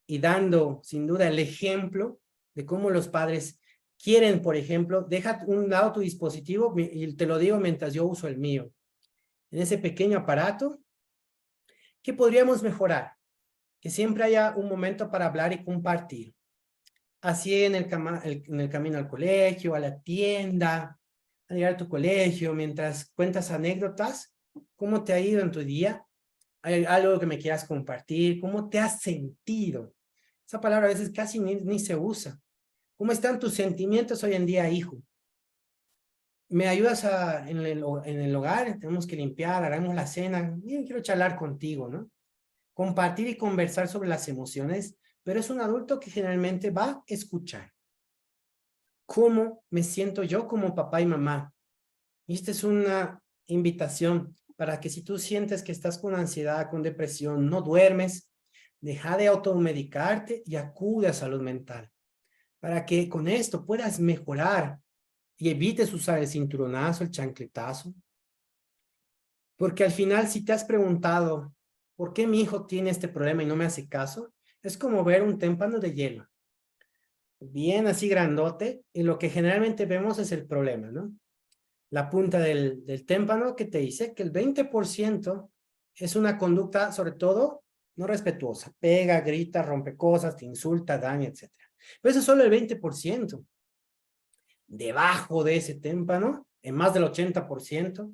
y dando sin duda el ejemplo de cómo los padres quieren, por ejemplo, deja un lado tu dispositivo, y te lo digo mientras yo uso el mío, en ese pequeño aparato, ¿qué podríamos mejorar? Que siempre haya un momento para hablar y compartir. Así en el camino al colegio, a la tienda, al llegar a tu colegio, mientras cuentas anécdotas, ¿cómo te ha ido en tu día? ¿Hay algo que me quieras compartir? ¿Cómo te has sentido? Esa palabra a veces casi ni se usa. ¿Cómo están tus sentimientos hoy en día, hijo? ¿Me ayudas en el hogar? Tenemos que limpiar, haremos la cena. Bien, quiero charlar contigo, ¿no? Compartir y conversar sobre las emociones, pero es un adulto que generalmente va a escuchar. ¿Cómo me siento yo como papá y mamá? Y esta es una invitación para que si tú sientes que estás con ansiedad, con depresión, no duermes, deja de automedicarte y acude a salud mental, para que con esto puedas mejorar y evites usar el cinturonazo, el chancletazo. Porque al final, si te has preguntado, ¿por qué mi hijo tiene este problema y no me hace caso? Es como ver un témpano de hielo, bien así grandote, y lo que generalmente vemos es el problema, ¿no? La punta del témpano que te dice que el 20% es una conducta, sobre todo, no respetuosa. Pega, grita, rompe cosas, te insulta, daña, etc. Pero eso es solo el 20%. Debajo de ese témpano, en más del 80%,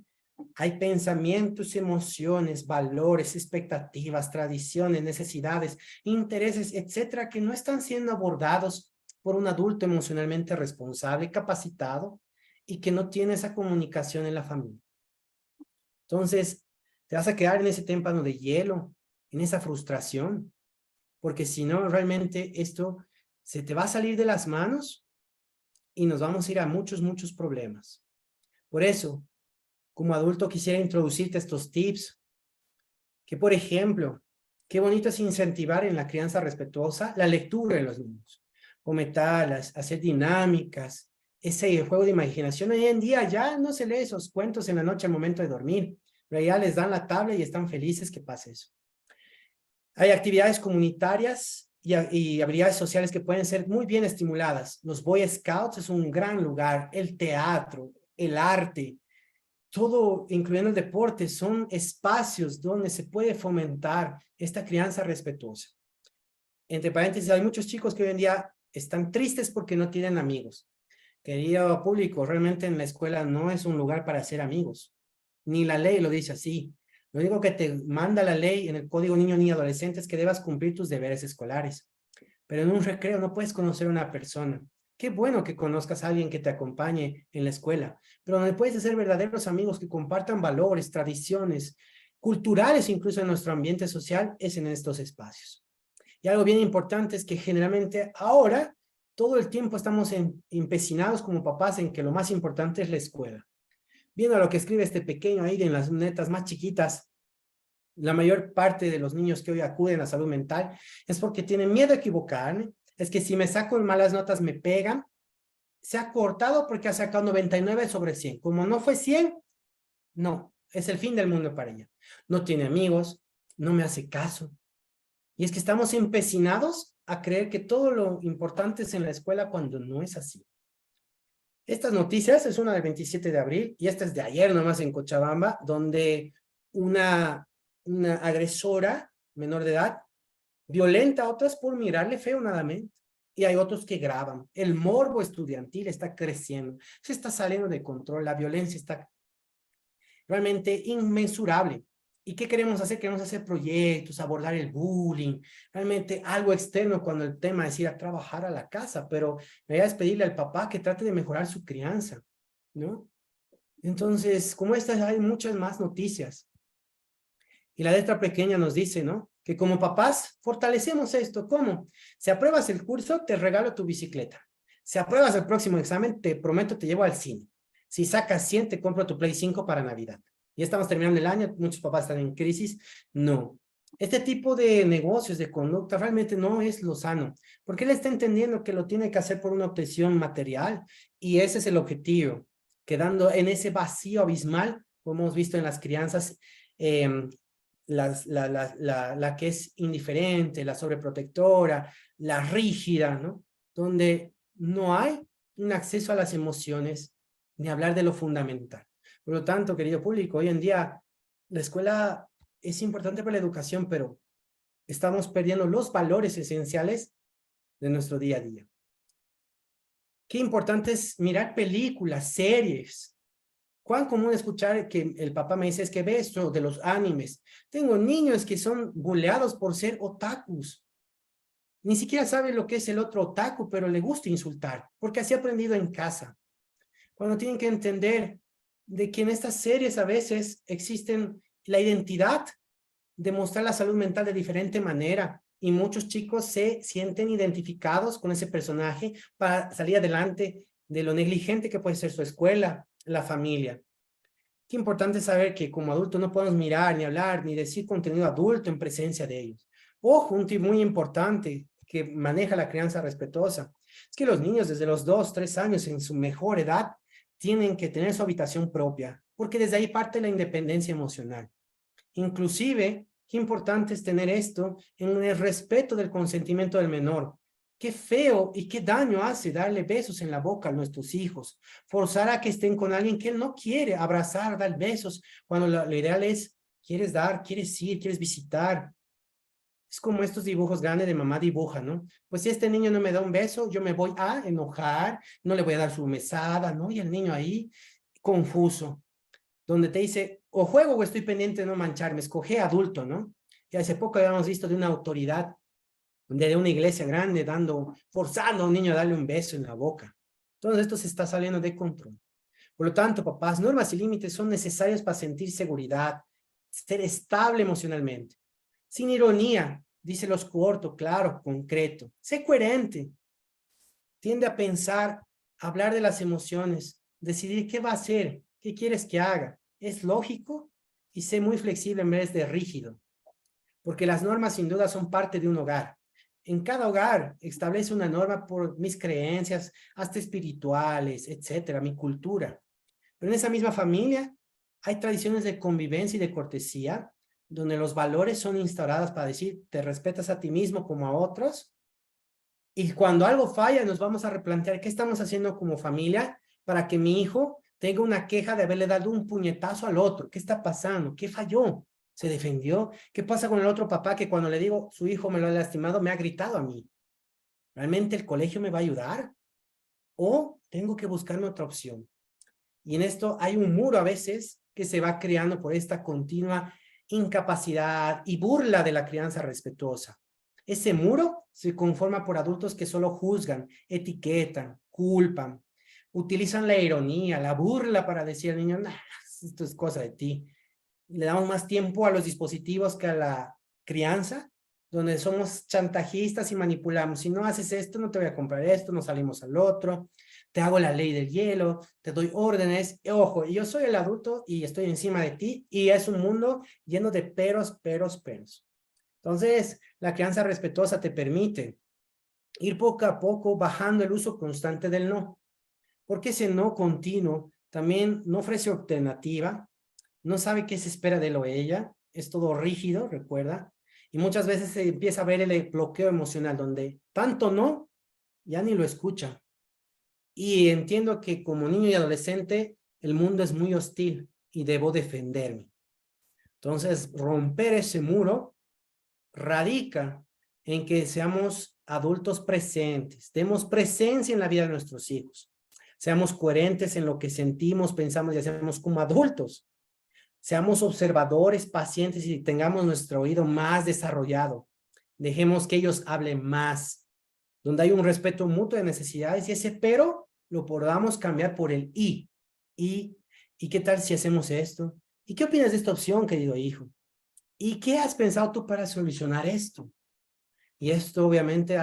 hay pensamientos, emociones, valores, expectativas, tradiciones, necesidades, intereses, etcétera, que no están siendo abordados por un adulto emocionalmente responsable, capacitado, y que no tiene esa comunicación en la familia. Entonces, te vas a quedar en ese témpano de hielo, en esa frustración, porque si no, realmente esto se te va a salir de las manos y nos vamos a ir a muchos, muchos problemas. Por eso, como adulto quisiera introducirte estos tips, que por ejemplo, qué bonito es incentivar en la crianza respetuosa la lectura de los niños, fomentarlas, hacer dinámicas, ese juego de imaginación. Hoy en día ya no se lee esos cuentos en la noche al momento de dormir, pero ya les dan la tabla y están felices que pase eso. Hay actividades comunitarias y habilidades sociales que pueden ser muy bien estimuladas. Los Boy Scouts es un gran lugar, el teatro, el arte, todo, incluyendo el deporte, son espacios donde se puede fomentar esta crianza respetuosa. Entre paréntesis, hay muchos chicos que hoy en día están tristes porque no tienen amigos. Querido público, realmente en la escuela no es un lugar para hacer amigos. Ni la ley lo dice así. Lo único que te manda la ley en el Código Niño ni Adolescente es que debas cumplir tus deberes escolares. Pero en un recreo no puedes conocer a una persona. Qué bueno que conozcas a alguien que te acompañe en la escuela, pero donde puedes hacer verdaderos amigos que compartan valores, tradiciones, culturales incluso en nuestro ambiente social, es en estos espacios. Y algo bien importante es que generalmente ahora todo el tiempo estamos empecinados como papás en que lo más importante es la escuela. Viendo lo que escribe este pequeño ahí en las netas más chiquitas, la mayor parte de los niños que hoy acuden a salud mental es porque tienen miedo a equivocarme, es que si me saco malas notas me pegan, se ha cortado porque ha sacado 99 sobre 100. Como no fue 100, no, es el fin del mundo para ella. No tiene amigos, no me hace caso. Y es que estamos empecinados a creer que todo lo importante es en la escuela cuando no es así. Estas noticias es una del 27 de abril y esta es de ayer nomás en Cochabamba, donde una agresora menor de edad violenta a otras por mirarle feo nada menos. Y hay otros que graban. El morbo estudiantil está creciendo, se está saliendo de control, la violencia está realmente inmensurable. ¿Y qué queremos hacer? Queremos hacer proyectos, abordar el bullying, realmente algo externo cuando el tema es ir a trabajar a la casa, pero la idea es pedirle al papá que trate de mejorar su crianza, ¿no? Entonces, como estas, hay muchas más noticias. Y la letra pequeña nos dice, ¿no? Que como papás fortalecemos esto. ¿Cómo? Si apruebas el curso, te regalo tu bicicleta. Si apruebas el próximo examen, te prometo, te llevo al cine. Si sacas 100, te compro tu Play 5 para Navidad. Ya estamos terminando el año, muchos papás están en crisis. No. Este tipo de negocios, de conducta, realmente no es lo sano. Porque él está entendiendo que lo tiene que hacer por una obtención material. Y ese es el objetivo. Quedando en ese vacío abismal, como hemos visto en las crianzas, la que es indiferente, la sobreprotectora, la rígida, ¿no? Donde no hay un acceso a las emociones ni hablar de lo fundamental. Por lo tanto, querido público, hoy en día la escuela es importante para la educación, pero estamos perdiendo los valores esenciales de nuestro día a día. Qué importante es mirar películas, series. Cuán común escuchar que el papá me dice, es que ve esto de los animes. Tengo niños que son buleados por ser otakus. Ni siquiera sabe lo que es el otro otaku, pero le gusta insultar, porque así ha aprendido en casa. cuando tienen que entender de que en estas series a veces existen la identidad de mostrar la salud mental de diferente manera y muchos chicos se sienten identificados con ese personaje para salir adelante de lo negligente que puede ser su escuela, la familia. Qué importante saber que como adultos no podemos mirar, ni hablar, ni decir contenido adulto en presencia de ellos. Ojo, un tip muy importante que maneja la crianza respetuosa es que los niños desde los 2, 3 años en su mejor edad tienen que tener su habitación propia, porque desde ahí parte la independencia emocional. Inclusive, qué importante es tener esto en el respeto del consentimiento del menor. Qué feo y qué daño hace darle besos en la boca a nuestros hijos, forzar a que estén con alguien que él no quiere, abrazar, dar besos, cuando lo ideal es, quieres dar, quieres ir, quieres visitar. Es como estos dibujos grandes de mamá dibuja, ¿no? Pues si este niño no me da un beso, yo me voy a enojar, no le voy a dar su mesada, ¿no? Y el niño ahí, confuso, donde te dice, o juego o estoy pendiente de no mancharme, escoge adulto, ¿no? Y hace poco habíamos visto de una autoridad, de una iglesia grande, forzando a un niño a darle un beso en la boca. Entonces esto se está saliendo de control. Por lo tanto, papás, normas y límites son necesarios para sentir seguridad, ser estable emocionalmente. Sin ironía, díselos corto, claro, concreto. Sé coherente. Tiende a pensar, hablar de las emociones, decidir qué va a hacer, qué quieres que haga. Es lógico y sé muy flexible en vez de rígido, porque las normas sin duda son parte de un hogar. En cada hogar establece una norma por mis creencias, hasta espirituales, etcétera, mi cultura. Pero en esa misma familia hay tradiciones de convivencia y de cortesía, donde los valores son instaurados para decir, te respetas a ti mismo como a otros, y cuando algo falla nos vamos a replantear qué estamos haciendo como familia para que mi hijo tenga una queja de haberle dado un puñetazo al otro. ¿Qué está pasando? ¿Qué falló? ¿Se defendió? ¿Qué pasa con el otro papá que cuando le digo su hijo me lo ha lastimado me ha gritado a mí? ¿Realmente el colegio me va a ayudar? ¿O tengo que buscarme otra opción? Y en esto hay un muro a veces que se va creando por esta continua incapacidad y burla de la crianza respetuosa. Ese muro se conforma por adultos que solo juzgan, etiquetan, culpan, utilizan la ironía, la burla para decir al niño, nah, esto es cosa de ti. Le damos más tiempo a los dispositivos que a la crianza, donde somos chantajistas y manipulamos. Si no haces esto, no te voy a comprar esto, no salimos al otro, te hago la ley del hielo, te doy órdenes. Ojo, yo soy el adulto y estoy encima de ti y es un mundo lleno de peros, peros, peros. Entonces, la crianza respetuosa te permite ir poco a poco bajando el uso constante del no, porque ese no continuo también no ofrece alternativa, no sabe qué se espera de él o ella, es todo rígido, recuerda, y muchas veces se empieza a ver el bloqueo emocional, donde tanto no, ya ni lo escucha. Y entiendo que como niño y adolescente, el mundo es muy hostil y debo defenderme. Entonces, romper ese muro radica en que seamos adultos presentes, demos presencia en la vida de nuestros hijos, seamos coherentes en lo que sentimos, pensamos y hacemos como adultos, seamos observadores, pacientes y tengamos nuestro oído más desarrollado, dejemos que ellos hablen más, donde hay un respeto mutuo de necesidades y ese pero lo podamos cambiar por el y qué tal si hacemos esto, y qué opinas de esta opción, querido hijo. ¿Y qué has pensado tú para solucionar esto? Y esto obviamente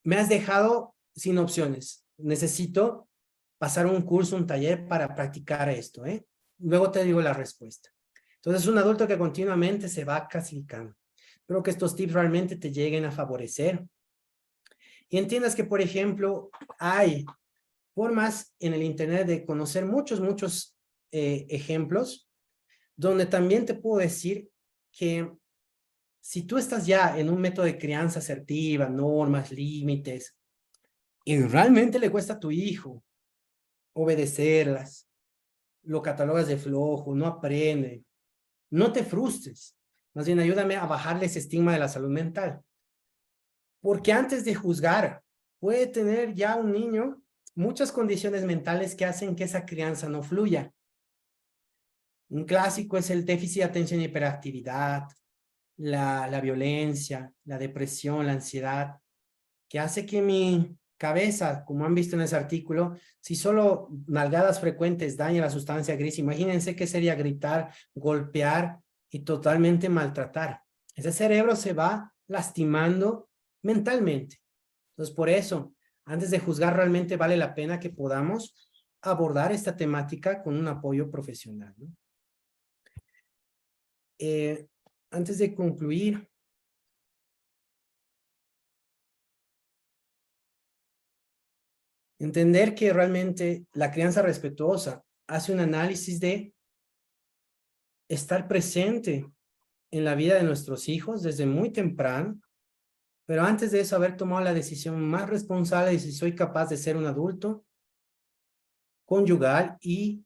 me has dejado sin opciones. Necesito pasar un curso, un taller para practicar esto, ¿eh? Luego te digo la respuesta. Entonces, un adulto que continuamente se va clasificando. Espero que estos tips realmente te lleguen a favorecer. Y entiendas que, por ejemplo, hay formas en el internet de conocer muchos ejemplos, donde también te puedo decir que si tú estás ya en un método de crianza asertiva, normas, límites, y realmente le cuesta a tu hijo obedecerlas, lo catalogas de flojo, no aprende, no te frustres. Más bien ayúdame a bajarle ese estigma de la salud mental. Porque antes de juzgar, puede tener ya un niño muchas condiciones mentales que hacen que esa crianza no fluya. Un clásico es el déficit de atención y hiperactividad, la violencia, la depresión, la ansiedad, que hace que mi cabeza, como han visto en ese artículo, si solo nalgadas frecuentes dañan la sustancia gris, imagínense qué sería gritar, golpear y totalmente maltratar. Ese cerebro se va lastimando mentalmente. Entonces, por eso, antes de juzgar, realmente vale la pena que podamos abordar esta temática con un apoyo profesional, ¿no? Antes de concluir, entender que realmente la crianza respetuosa hace un análisis de estar presente en la vida de nuestros hijos desde muy temprano, pero antes de eso haber tomado la decisión más responsable de si soy capaz de ser un adulto, conyugal y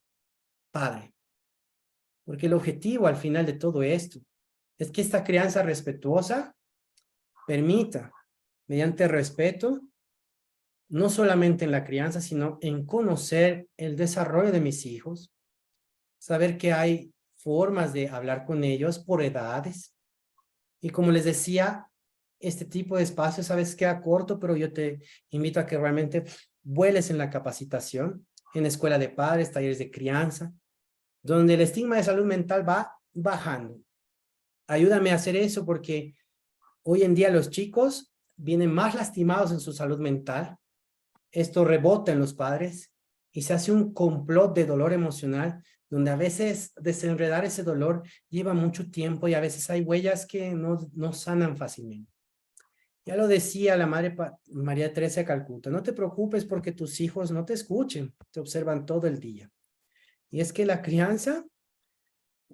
padre. Porque el objetivo al final de todo esto es que esta crianza respetuosa permita, mediante respeto, no solamente en la crianza, sino en conocer el desarrollo de mis hijos, saber que hay formas de hablar con ellos por edades. Y como les decía, este tipo de espacio, sabes, queda corto, pero yo te invito a que realmente vueles en la capacitación, en escuela de padres, talleres de crianza, donde el estigma de salud mental va bajando. Ayúdame a hacer eso porque hoy en día los chicos vienen más lastimados en su salud mental. Esto rebota en los padres y se hace un complot de dolor emocional donde a veces desenredar ese dolor lleva mucho tiempo y a veces hay huellas que no sanan fácilmente. Ya lo decía la Madre María Teresa de Calcuta, no te preocupes porque tus hijos no te escuchen, te observan todo el día. Y es que la crianza,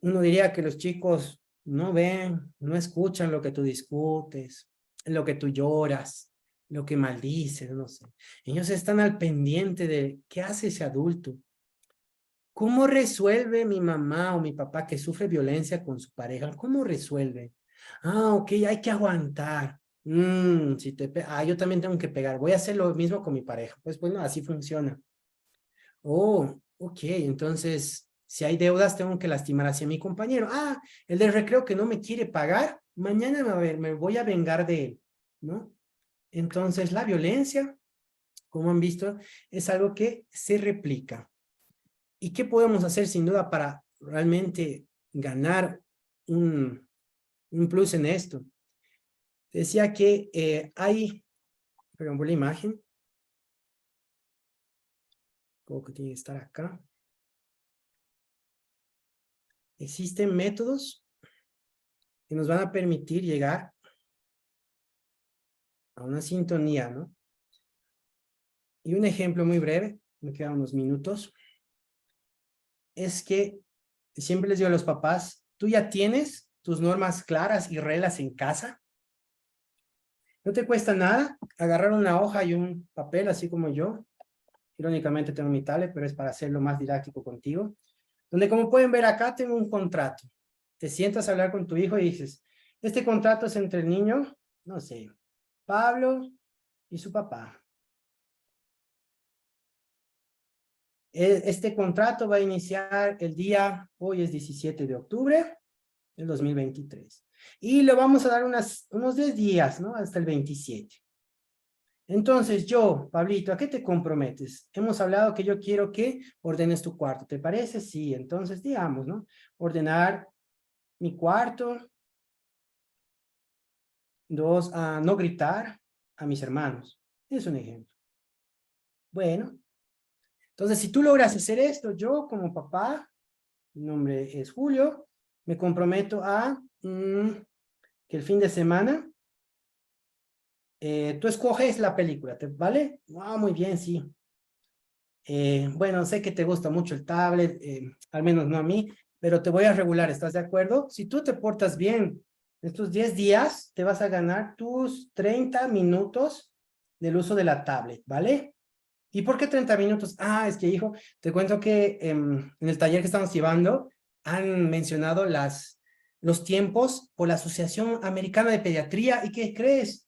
uno diría que los chicos no ven, no escuchan lo que tú discutes, lo que tú lloras, lo que maldices, no sé. Ellos están al pendiente de qué hace ese adulto. ¿Cómo resuelve mi mamá o mi papá que sufre violencia con su pareja? ¿Cómo resuelve? Ah, ok, hay que aguantar. Si yo también tengo que pegar. Voy a hacer lo mismo con mi pareja. Pues bueno, así funciona. Oh, ok, entonces, si hay deudas, tengo que lastimar hacia mi compañero. Ah, el del recreo que no me quiere pagar, mañana me voy a vengar de él, ¿no? Entonces, la violencia, como han visto, es algo que se replica. ¿Y qué podemos hacer sin duda para realmente ganar un plus en esto? Decía que perdón por la imagen, como que tiene que estar acá. Existen métodos que nos van a permitir llegar a una sintonía, ¿no? Y un ejemplo muy breve, me quedan unos minutos, es que siempre les digo a los papás, tú ya tienes tus normas claras y reglas en casa. No te cuesta nada agarrar una hoja y un papel, así como yo. Irónicamente tengo mi tablet, pero es para hacerlo más didáctico contigo. Donde como pueden ver acá tengo un contrato. Te sientas a hablar con tu hijo y dices, este contrato es entre el niño, no sé, Pablo y su papá. Este contrato va a iniciar el día, hoy es 17 de octubre del 2023. Y le vamos a dar unos 10 días, ¿no? Hasta el 27. Entonces yo, Pablito, ¿a qué te comprometes? Hemos hablado que yo quiero que ordenes tu cuarto. ¿Te parece? Sí. Entonces, digamos, ¿no? Ordenar mi cuarto. 2, a no gritar a mis hermanos. Es un ejemplo. Bueno, entonces si tú logras hacer esto, yo como papá, mi nombre es Julio, me comprometo a que el fin de semana tú escoges la película, ¿vale? Ah, muy bien, sí. Bueno, sé que te gusta mucho el tablet, al menos no a mí, pero te voy a regular, ¿estás de acuerdo? Si tú te portas bien estos 10 días, te vas a ganar tus 30 minutos del uso de la tablet, ¿vale? ¿Y por qué 30 minutos? Ah, es que, hijo, te cuento que en el taller que estamos llevando han mencionado los tiempos por la Asociación Americana de Pediatría. ¿Y qué crees?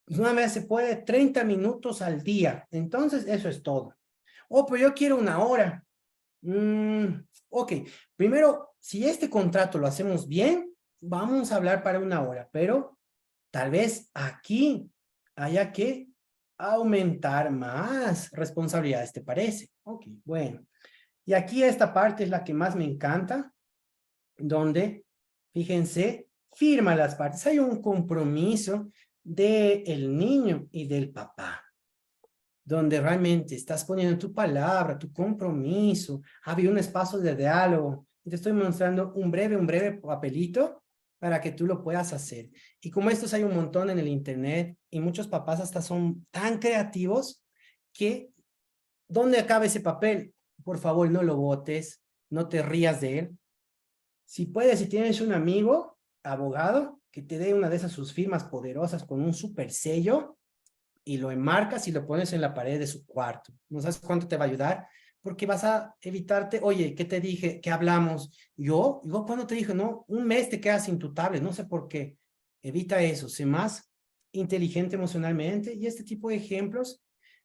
Pues una vez se puede 30 minutos al día. Entonces, eso es todo. Oh, pero yo quiero una hora. Ok, primero, si este contrato lo hacemos bien, vamos a hablar para una hora, pero tal vez aquí haya que aumentar más responsabilidades, ¿te parece? Ok, bueno. Y aquí esta parte es la que más me encanta, donde, fíjense, firma las partes. Hay un compromiso del niño y del papá, donde realmente estás poniendo tu palabra, tu compromiso, había un espacio de diálogo, y te estoy mostrando un breve papelito para que tú lo puedas hacer. Y como estos hay un montón en el internet, y muchos papás hasta son tan creativos que, ¿dónde acaba ese papel? Por favor, no lo botes, no te rías de él. Si puedes, si tienes un amigo, abogado, que te dé una de esas sus firmas poderosas con un super sello, y lo enmarcas y lo pones en la pared de su cuarto. ¿No sabes cuánto te va a ayudar? Porque vas a evitarte, oye, ¿qué te dije? ¿Qué hablamos? Yo cuando te dije, no, un mes te quedas sin tu tablet, no sé por qué. Evita eso, sé más inteligente emocionalmente, y este tipo de ejemplos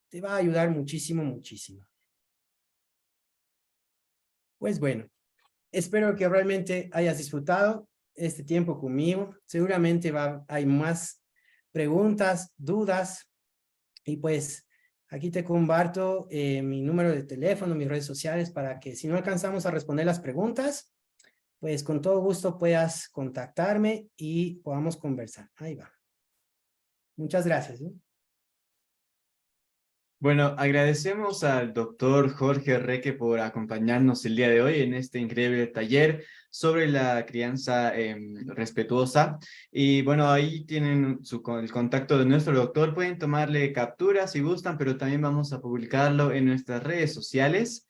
te va a ayudar muchísimo, muchísimo. Pues bueno, espero que realmente hayas disfrutado este tiempo conmigo. Seguramente hay más preguntas, dudas, y pues aquí te comparto mi número de teléfono, mis redes sociales, para que si no alcanzamos a responder las preguntas, pues con todo gusto puedas contactarme y podamos conversar. Ahí va. Muchas gracias, ¿eh? Bueno, agradecemos al doctor Jorge Reque por acompañarnos el día de hoy en este increíble taller sobre la crianza respetuosa. Y bueno, ahí tienen el contacto de nuestro doctor. Pueden tomarle capturas si gustan, pero también vamos a publicarlo en nuestras redes sociales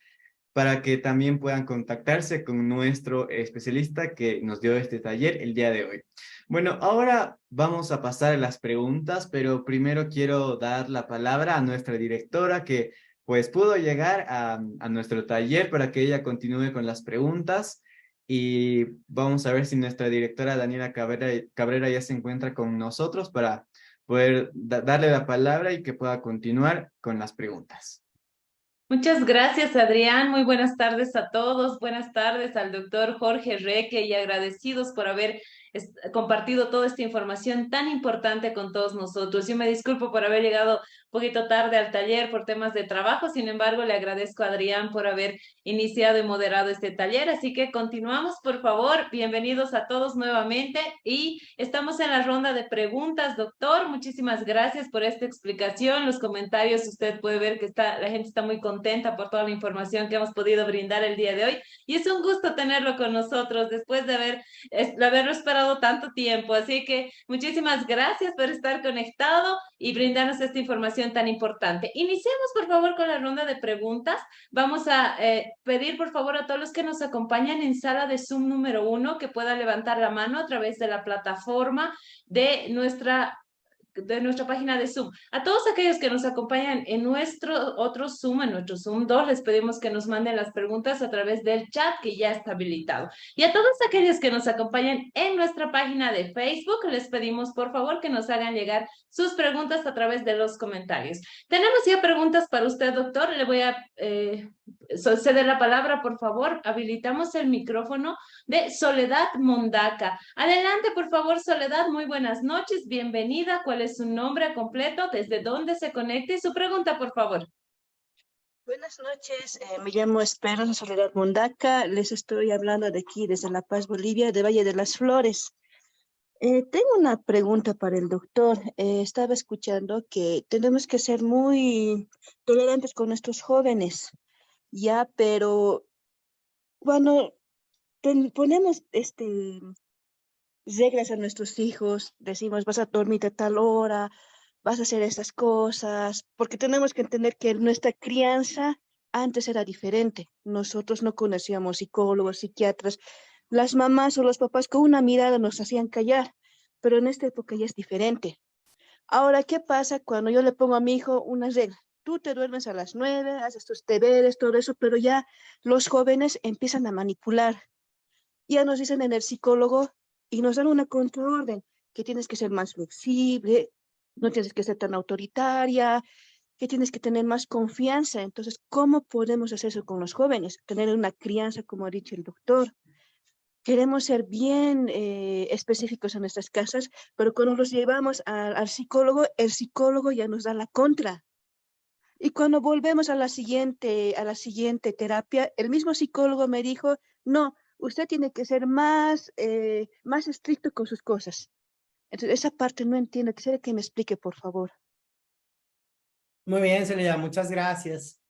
para que también puedan contactarse con nuestro especialista que nos dio este taller el día de hoy. Bueno, ahora vamos a pasar a las preguntas, pero primero quiero dar la palabra a nuestra directora que pues pudo llegar a nuestro taller para que ella continúe con las preguntas, y vamos a ver si nuestra directora Daniela Cabrera ya se encuentra con nosotros para poder darle la palabra y que pueda continuar con las preguntas. Muchas gracias, Adrián. Muy buenas tardes a todos. Buenas tardes al doctor Jorge Reque y agradecidos por haber compartido toda esta información tan importante con todos nosotros. Yo me disculpo por haber llegado un poquito tarde al taller por temas de trabajo. Sin embargo, le agradezco a Adrián por haber iniciado y moderado este taller. Así que continuamos, por favor. Bienvenidos a todos nuevamente. Y estamos en la ronda de preguntas, doctor. Muchísimas gracias por esta explicación. Los comentarios, usted puede ver que la gente está muy contenta por toda la información que hemos podido brindar el día de hoy. Y es un gusto tenerlo con nosotros después de haberlo esperado tanto tiempo. Así que muchísimas gracias por estar conectado y brindarnos esta información tan importante. Iniciemos, por favor, con la ronda de preguntas. Vamos a pedir, por favor, a todos los que nos acompañan en sala de Zoom número 1 que puedan levantar la mano a través de la plataforma de nuestra página de Zoom. A todos aquellos que nos acompañan en nuestro otro Zoom, en nuestro Zoom 2, les pedimos que nos manden las preguntas a través del chat que ya está habilitado. Y a todos aquellos que nos acompañan en nuestra página de Facebook, les pedimos por favor que nos hagan llegar sus preguntas a través de los comentarios. Tenemos ya preguntas para usted, doctor. Le voy a ceder la palabra, por favor. Habilitamos el micrófono de Soledad Mondaca. Adelante, por favor, Soledad. Muy buenas noches. Bienvenida. ¿Cuál es su nombre completo? ¿Desde dónde se conecta? Y su pregunta, por favor. Buenas noches, me llamo Esperanza Soledad Mondaca, les estoy hablando de aquí desde La Paz, Bolivia, de Valle de las Flores. Tengo una pregunta para el doctor. Estaba escuchando que tenemos que ser muy tolerantes con nuestros jóvenes, ya, pero cuando ponemos reglas a nuestros hijos, decimos vas a dormir a tal hora, vas a hacer estas cosas, porque tenemos que entender que nuestra crianza antes era diferente. Nosotros no conocíamos psicólogos, psiquiatras. Las mamás o los papás con una mirada nos hacían callar, pero en esta época ya es diferente. Ahora, ¿qué pasa cuando yo le pongo a mi hijo una regla? Tú te duermes a las 9, haces tus deberes, todo eso, pero ya los jóvenes empiezan a manipular. Ya nos dicen en el psicólogo y nos dan una contraorden, que tienes que ser más flexible, no tienes que ser tan autoritaria, que tienes que tener más confianza. Entonces, ¿cómo podemos hacer eso con los jóvenes? Tener una crianza, como ha dicho el doctor. queremos ser bien específicos en nuestras casas, pero cuando los llevamos al psicólogo, el psicólogo ya nos da la contra. Y cuando volvemos a la siguiente terapia, el mismo psicólogo me dijo, no, usted tiene que ser más estricto con sus cosas. Entonces, esa parte no entiendo. Quisiera que me explique, por favor. Muy bien, Celia, muchas gracias.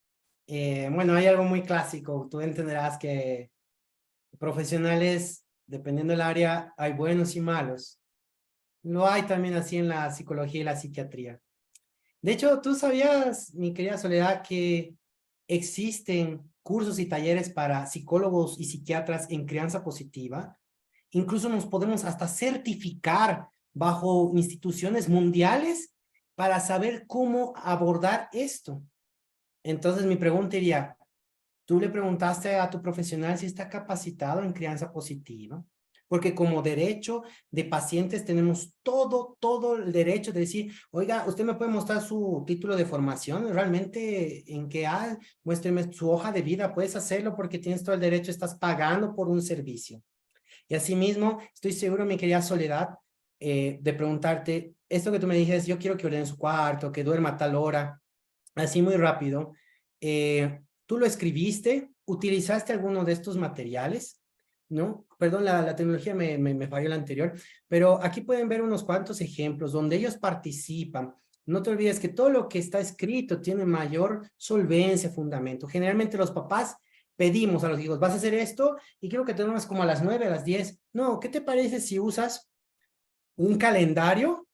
Bueno, hay algo muy clásico. Tú entenderás que profesionales, dependiendo del área, hay buenos y malos. Lo hay también así en la psicología y la psiquiatría. De hecho, ¿tú sabías, mi querida Soledad, que existen cursos y talleres para psicólogos y psiquiatras en crianza positiva? Incluso nos podemos hasta certificar bajo instituciones mundiales para saber cómo abordar esto. Entonces, mi pregunta iría, ¿tú le preguntaste a tu profesional si está capacitado en crianza positiva? Porque como derecho de pacientes tenemos todo el derecho de decir, oiga, usted me puede mostrar su título de formación, realmente en qué hay, muéstreme su hoja de vida, puedes hacerlo porque tienes todo el derecho, estás pagando por un servicio. Y asimismo, estoy seguro, mi querida Soledad, de preguntarte, esto que tú me dices, yo quiero que ordene su cuarto, que duerma a tal hora, así muy rápido, ¿tú lo escribiste? ¿Utilizaste alguno de estos materiales? ¿No? Perdón, la tecnología me falló la anterior, pero aquí pueden ver unos cuantos ejemplos donde ellos participan. No te olvides que todo lo que está escrito tiene mayor solvencia, fundamento. Generalmente los papás pedimos a los hijos, vas a hacer esto y quiero que te duermas como a las 9, a las 10. No, ¿qué te parece si usas un calendario?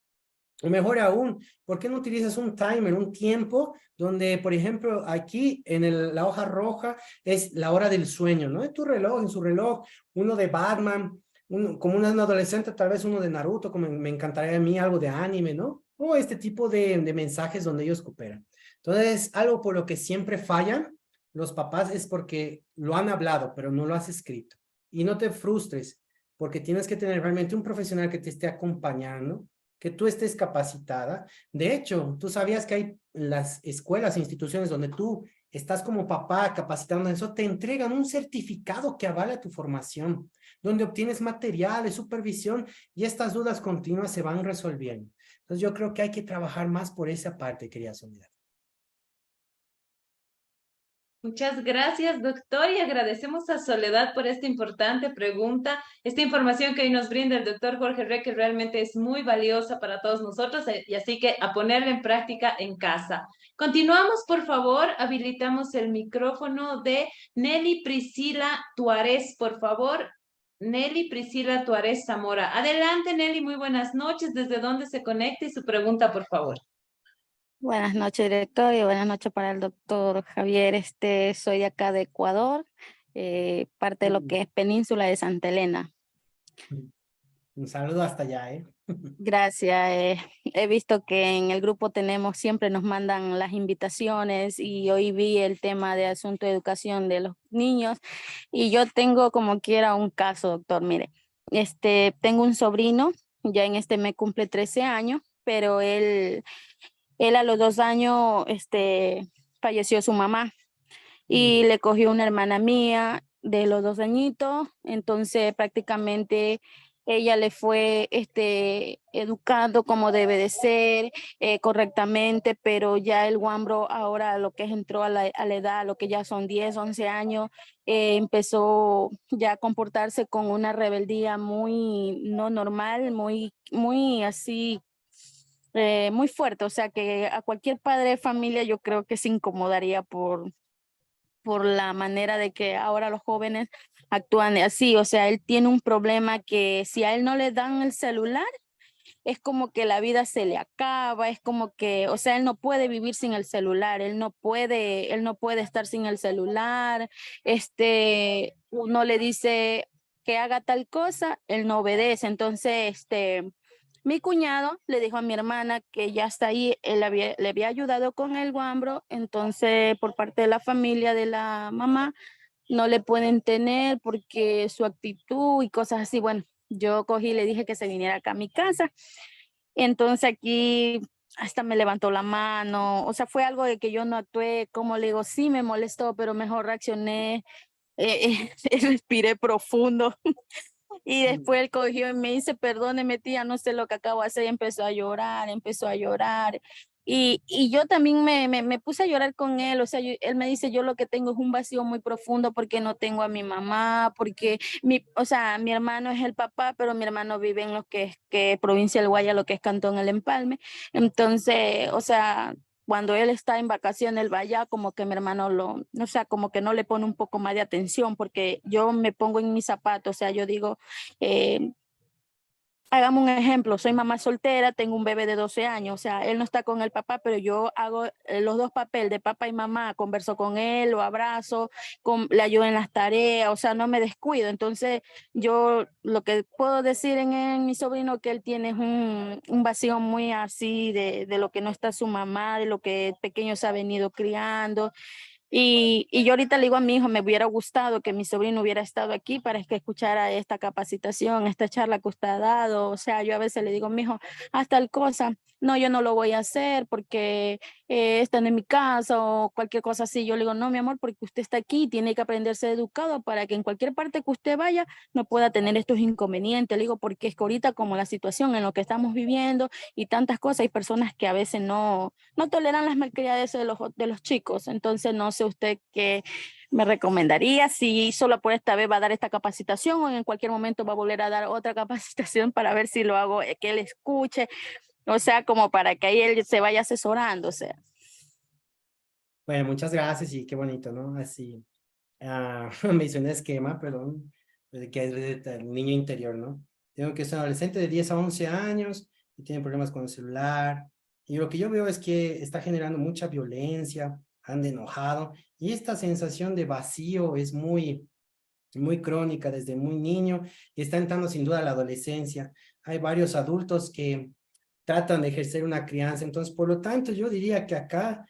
O mejor aún, ¿por qué no utilizas un timer, un tiempo, donde, por ejemplo, aquí en la hoja roja es la hora del sueño, ¿no? En tu reloj, en su reloj, uno de Batman, como un adolescente, tal vez uno de Naruto, como me encantaría a mí algo de anime, ¿no? O este tipo de mensajes donde ellos cooperan. Entonces, algo por lo que siempre fallan los papás es porque lo han hablado, pero no lo has escrito. Y no te frustres, porque tienes que tener realmente un profesional que te esté acompañando, que tú estés capacitada. De hecho, tú sabías que hay las escuelas e instituciones donde tú estás como papá capacitando en eso, te entregan un certificado que avala tu formación, donde obtienes materiales, supervisión y estas dudas continuas se van resolviendo. Entonces yo creo que hay que trabajar más por esa parte, querida Soledad. Muchas gracias, doctor, y agradecemos a Soledad por esta importante pregunta, esta información que hoy nos brinda el doctor Jorge Re, que realmente es muy valiosa para todos nosotros, y así que a ponerla en práctica en casa. Continuamos, por favor, habilitamos el micrófono de Nelly Priscila Tuárez, por favor. Nelly Priscila Tuárez Zamora. Adelante, Nelly, muy buenas noches. ¿Desde dónde se conecta y su pregunta, por favor? Buenas noches, director, y buenas noches para el doctor Javier. Soy de acá de Ecuador, parte de lo que es Península de Santa Elena. Un saludo hasta allá, ¿eh? Gracias. He visto que en el grupo siempre nos mandan las invitaciones y hoy vi el tema de asunto de educación de los niños y yo tengo como quiera un caso, doctor. Mire, tengo un sobrino, ya en este me cumple 13 años, pero él a los 2 años, falleció su mamá y le cogió una hermana mía de los 2 añitos, entonces prácticamente ella le fue educando como debe de ser, correctamente, pero ya el guambro ahora lo que entró a la edad, lo que ya son 10, 11 años, empezó ya a comportarse con una rebeldía muy no normal, muy así, muy fuerte, o sea que a cualquier padre de familia yo creo que se incomodaría por la manera de que ahora los jóvenes actúan así. O sea, él tiene un problema que si a él no le dan el celular, es como que la vida se le acaba, es como que, o sea, él no puede vivir sin el celular, él no puede estar sin el celular. Uno le dice que haga tal cosa, él no obedece. Entonces, mi cuñado le dijo a mi hermana que ya está ahí, le había ayudado con el guambro, entonces por parte de la familia de la mamá no le pueden tener porque su actitud y cosas así. Bueno, yo cogí y le dije que se viniera acá a mi casa, entonces aquí hasta me levantó la mano, o sea, fue algo de que yo no actué, como le digo, sí me molestó, pero mejor reaccioné respiré profundo. Y después él cogió y me dice, perdóneme tía, no sé lo que acabo de hacer, y empezó a llorar, empezó a llorar. Y yo también me puse a llorar con él, o sea, él me dice, yo lo que tengo es un vacío muy profundo porque no tengo a mi mamá, porque o sea, mi hermano es el papá, pero mi hermano vive en lo que provincia del Guaya, lo que es Cantón El Empalme. Entonces, o sea, cuando él está en vacaciones, él va allá, como que mi hermano o sea, como que no le pone un poco más de atención, porque yo me pongo en mis zapatos, o sea, yo digo, eh, hagamos un ejemplo, soy mamá soltera, tengo un bebé de 12 años, o sea, él no está con el papá, pero yo hago los dos papeles de papá y mamá, converso con él, lo abrazo, le ayudo en las tareas, o sea, no me descuido. Entonces, yo lo que puedo decir en mi sobrino que él tiene un vacío muy así de lo que no está su mamá, de lo que pequeño se ha venido criando. Y yo ahorita le digo a mi hijo, me hubiera gustado que mi sobrino hubiera estado aquí para que escuchara esta capacitación, esta charla que usted ha dado. O sea, yo a veces le digo, mi hijo, haz tal cosa. No, yo no lo voy a hacer porque están en mi casa o cualquier cosa así. Yo le digo, no, mi amor, porque usted está aquí, tiene que aprenderse educado para que en cualquier parte que usted vaya no pueda tener estos inconvenientes. Le digo, porque es que ahorita como la situación en lo que estamos viviendo y tantas cosas, hay personas que a veces no toleran las malcriadeces de los chicos. Entonces, no sé usted qué me recomendaría, si solo por esta vez va a dar esta capacitación o en cualquier momento va a volver a dar otra capacitación para ver si lo hago, que él escuche, o sea, como para que ahí él se vaya asesorando, o sea. Bueno, muchas gracias y qué bonito, ¿no? Así, me hizo un esquema, perdón, de que es el niño interior, ¿no? Tengo que ser un adolescente de 10 a 11 años y tiene problemas con el celular. Y lo que yo veo es que está generando mucha violencia, anda enojado, y esta sensación de vacío es muy crónica desde muy niño y está entrando sin duda a la adolescencia. Hay varios adultos que tratan de ejercer una crianza, entonces por lo tanto yo diría que acá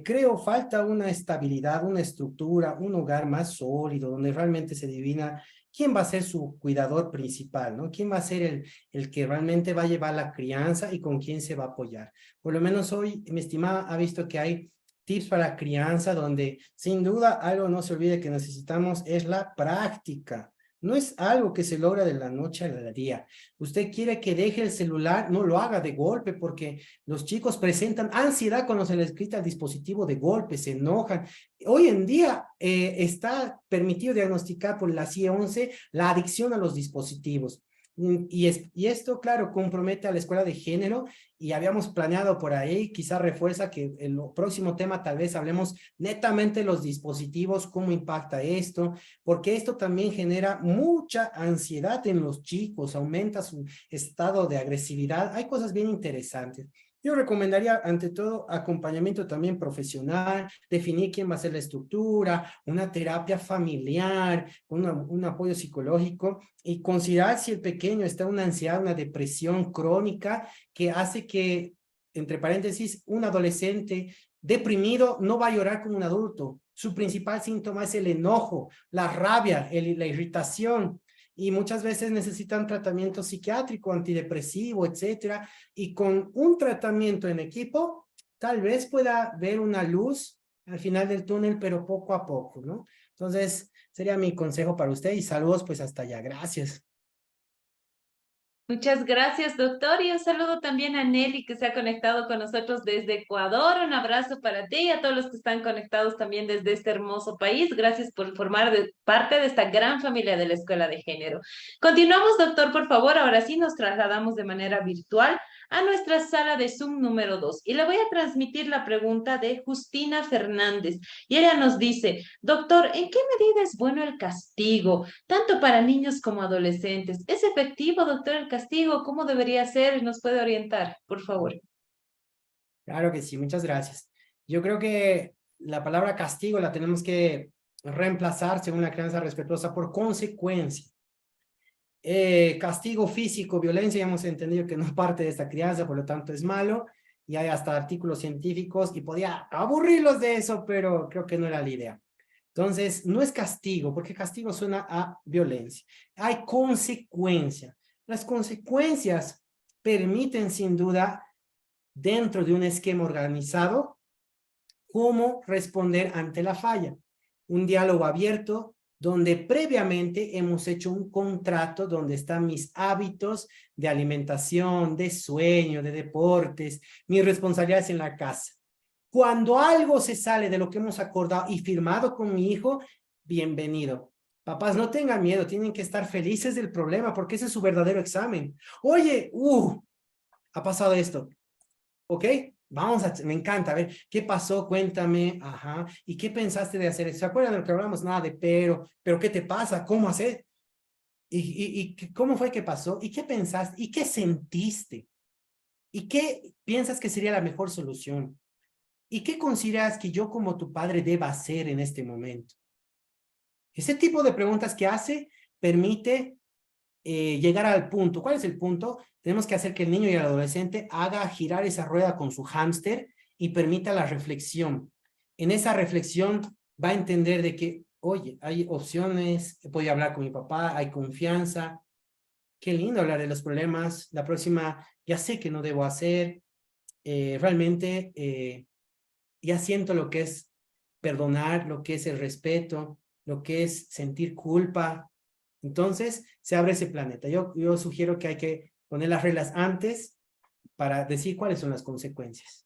creo falta una estabilidad, una estructura, un hogar más sólido donde realmente se adivina quién va a ser su cuidador principal, ¿no? ¿Quién va a ser el que realmente va a llevar la crianza y con quién se va a apoyar? Por lo menos hoy mi estimada ha visto que hay tips para crianza donde sin duda algo no se olvide que necesitamos es la práctica. No es algo que se logra de la noche al día. Usted quiere que deje el celular, no lo haga de golpe porque los chicos presentan ansiedad cuando se les quita el dispositivo de golpe, se enojan. Hoy en día está permitido diagnosticar por la CIE-11 la adicción a los dispositivos. Y esto, claro, compromete a la escuela de género y habíamos planeado por ahí, quizá refuerza que en el próximo tema tal vez hablemos netamente de los dispositivos, cómo impacta esto, porque esto también genera mucha ansiedad en los chicos, aumenta su estado de agresividad. Hay cosas bien interesantes. Yo recomendaría, ante todo, acompañamiento también profesional, definir quién va a ser la estructura, una terapia familiar, un apoyo psicológico y considerar si el pequeño está en una ansiedad, una depresión crónica que hace que, entre paréntesis, un adolescente deprimido no va a llorar como un adulto. Su principal síntoma es el enojo, la rabia, la irritación. Y muchas veces necesitan tratamiento psiquiátrico, antidepresivo, etcétera. Y con un tratamiento en equipo, tal vez pueda ver una luz al final del túnel, pero poco a poco, ¿no? Entonces, sería mi consejo para usted y saludos pues hasta allá. Gracias. Muchas gracias, doctor. Y un saludo también a Nelly, que se ha conectado con nosotros desde Ecuador. Un abrazo para ti y a todos los que están conectados también desde este hermoso país. Gracias por formar parte de esta gran familia de la Escuela de Género. Continuamos, doctor, por favor. Ahora sí nos trasladamos de manera virtual a nuestra sala de Zoom número 2 y le voy a transmitir la pregunta de Justina Fernández. Y ella nos dice, doctor, ¿en qué medida es bueno el castigo, tanto para niños como adolescentes? ¿Es efectivo, doctor, el castigo? ¿Cómo debería ser? ¿Nos puede orientar, por favor? Claro que sí, muchas gracias. Yo creo que la palabra castigo la tenemos que reemplazar según la crianza respetuosa por consecuencia. Castigo físico, violencia, ya hemos entendido que no parte de esta crianza, por lo tanto es malo, y hay hasta artículos científicos y podía aburrirlos de eso, pero creo que no era la idea. Entonces, no es castigo, porque castigo suena a violencia. Hay consecuencia. Las consecuencias permiten sin duda, dentro de un esquema organizado, cómo responder ante la falla. Un diálogo abierto, donde previamente hemos hecho un contrato donde están mis hábitos de alimentación, de sueño, de deportes, mis responsabilidades en la casa. Cuando algo se sale de lo que hemos acordado y firmado con mi hijo, bienvenido. Papás, no tengan miedo, tienen que estar felices del problema porque ese es su verdadero examen. Oye, ha pasado esto, ¿ok? Me encanta, a ver, ¿qué pasó? Cuéntame, ajá, ¿y qué pensaste de hacer? ¿Se acuerdan de lo que hablamos? Nada de pero ¿qué te pasa? ¿Cómo hacer? ¿Y cómo fue que pasó? ¿Y qué pensaste? ¿Y qué sentiste? ¿Y qué piensas que sería la mejor solución? ¿Y qué consideras que yo como tu padre deba hacer en este momento? Ese tipo de preguntas que hace permite llegar al punto. ¿Cuál es el punto? Tenemos que hacer que el niño y el adolescente haga girar esa rueda con su hámster y permita la reflexión. En esa reflexión va a entender de que, oye, hay opciones, voy a hablar con mi papá, hay confianza. Qué lindo hablar de los problemas. La próxima, ya sé que no debo hacer. Realmente, ya siento lo que es perdonar, lo que es el respeto, lo que es sentir culpa. Entonces, se abre ese planeta. Yo sugiero que hay que poner las reglas antes para decir cuáles son las consecuencias.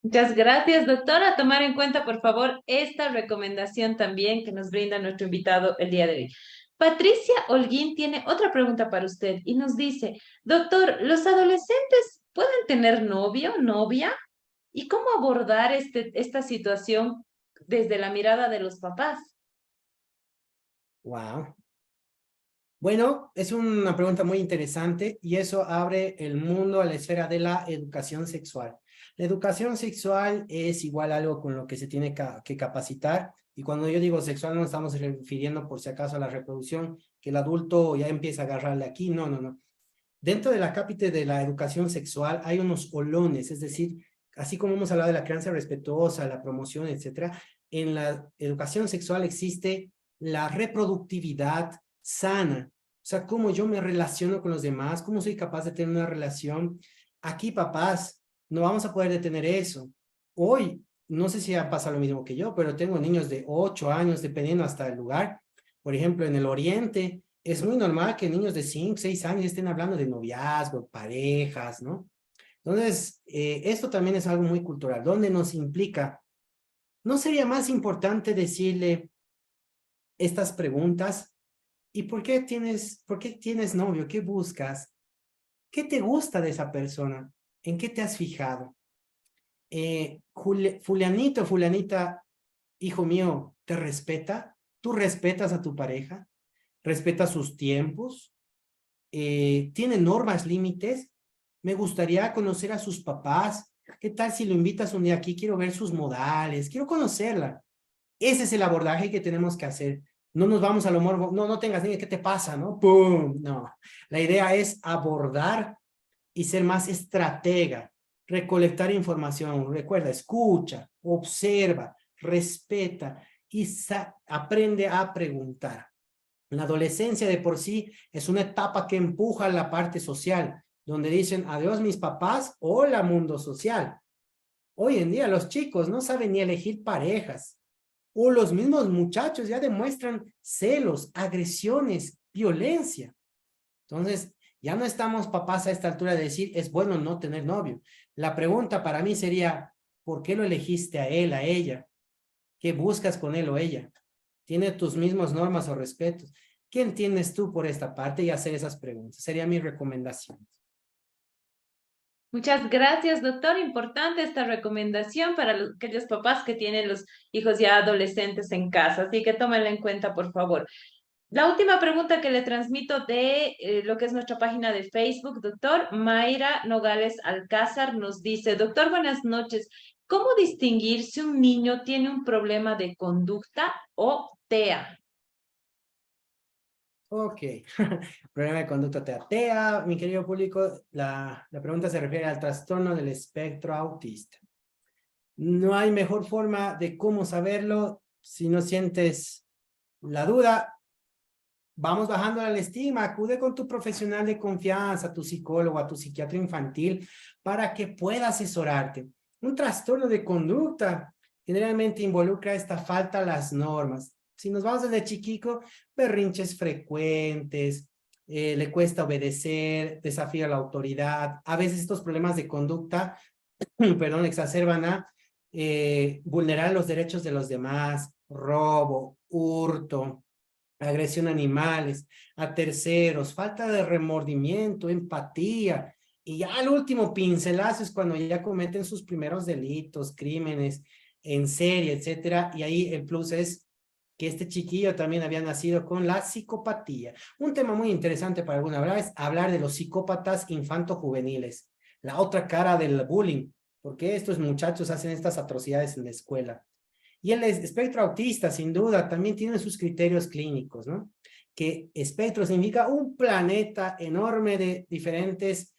Muchas gracias, doctora. Tomar en cuenta, por favor, esta recomendación también que nos brinda nuestro invitado el día de hoy. Patricia Holguín tiene otra pregunta para usted y nos dice, doctor, ¿los adolescentes pueden tener novio, novia? ¿Y cómo abordar esta situación desde la mirada de los papás? Wow. Bueno, es una pregunta muy interesante y eso abre el mundo a la esfera de la educación sexual. La educación sexual es igual a algo con lo que se tiene que capacitar, y cuando yo digo sexual no estamos refiriendo por si acaso a la reproducción, que el adulto ya empieza a agarrarle aquí, no, no, no. Dentro de la cápita de la educación sexual hay unos olones, es decir, así como hemos hablado de la crianza respetuosa, la promoción, etcétera, en la educación sexual existe la reproductividad sana, o sea, cómo yo me relaciono con los demás, cómo soy capaz de tener una relación. Aquí, papás, no vamos a poder detener eso. Hoy, no sé si pasa lo mismo que yo, pero tengo niños de 8 años, dependiendo hasta el lugar. Por ejemplo, en el Oriente, es muy normal que niños de 5, 6 años estén hablando de noviazgo, parejas, ¿no? Entonces, esto también es algo muy cultural, donde nos implica. ¿No sería más importante decirle estas preguntas? ¿Y por qué tienes novio? ¿Qué buscas? ¿Qué te gusta de esa persona? ¿En qué te has fijado? Fulanito, fulanita, hijo mío, ¿te respeta? ¿Tú respetas a tu pareja? ¿Respetas sus tiempos? ¿Tiene normas, límites? Me gustaría conocer a sus papás. ¿Qué tal si lo invitas un día aquí? Quiero ver sus modales, quiero conocerla. Ese es el abordaje que tenemos que hacer. No nos vamos a lo morbo, no tengas niños, ¿qué te pasa? ¿No? ¡Pum! No. La idea es abordar y ser más estratega, recolectar información. Recuerda, escucha, observa, respeta y aprende a preguntar. La adolescencia de por sí es una etapa que empuja a la parte social, donde dicen adiós mis papás, hola mundo social. Hoy en día los chicos no saben ni elegir parejas, o los mismos muchachos ya demuestran celos, agresiones, violencia. Entonces, ya no estamos papás a esta altura de decir, es bueno no tener novio. La pregunta para mí sería, ¿por qué lo elegiste a él, a ella? ¿Qué buscas con él o ella? ¿Tiene tus mismas normas o respetos? ¿Qué entiendes tú por esta parte? Y hacer esas preguntas. Sería mi recomendación. Muchas gracias, doctor. Importante esta recomendación para aquellos papás que tienen los hijos ya adolescentes en casa, así que tómenla en cuenta, por favor. La última pregunta que le transmito de lo que es nuestra página de Facebook, doctor Mayra Nogales Alcázar nos dice, doctor, buenas noches. ¿Cómo distinguir si un niño tiene un problema de conducta o TEA? Ok, problema de conducta TEA. Mi querido público, la pregunta se refiere al trastorno del espectro autista. No hay mejor forma de cómo saberlo. Si no sientes la duda, vamos bajando el estigma, acude con tu profesional de confianza, a tu psicólogo, a tu psiquiatra infantil, para que pueda asesorarte. Un trastorno de conducta generalmente involucra esta falta a las normas. Si nos vamos desde chiquico, berrinches frecuentes, le cuesta obedecer, desafía la autoridad. A veces estos problemas de conducta, perdón, exacerban a vulnerar los derechos de los demás, robo, hurto, agresión a animales, a terceros, falta de remordimiento, empatía. Y ya el último pincelazo es cuando ya cometen sus primeros delitos, crímenes en serie, etcétera. Y ahí el plus es que este chiquillo también había nacido con la psicopatía. Un tema muy interesante para alguna vez es hablar de los psicópatas infanto-juveniles, la otra cara del bullying, porque estos muchachos hacen estas atrocidades en la escuela. Y el espectro autista, sin duda, también tiene sus criterios clínicos, ¿no? Que espectro significa un planeta enorme de diferentes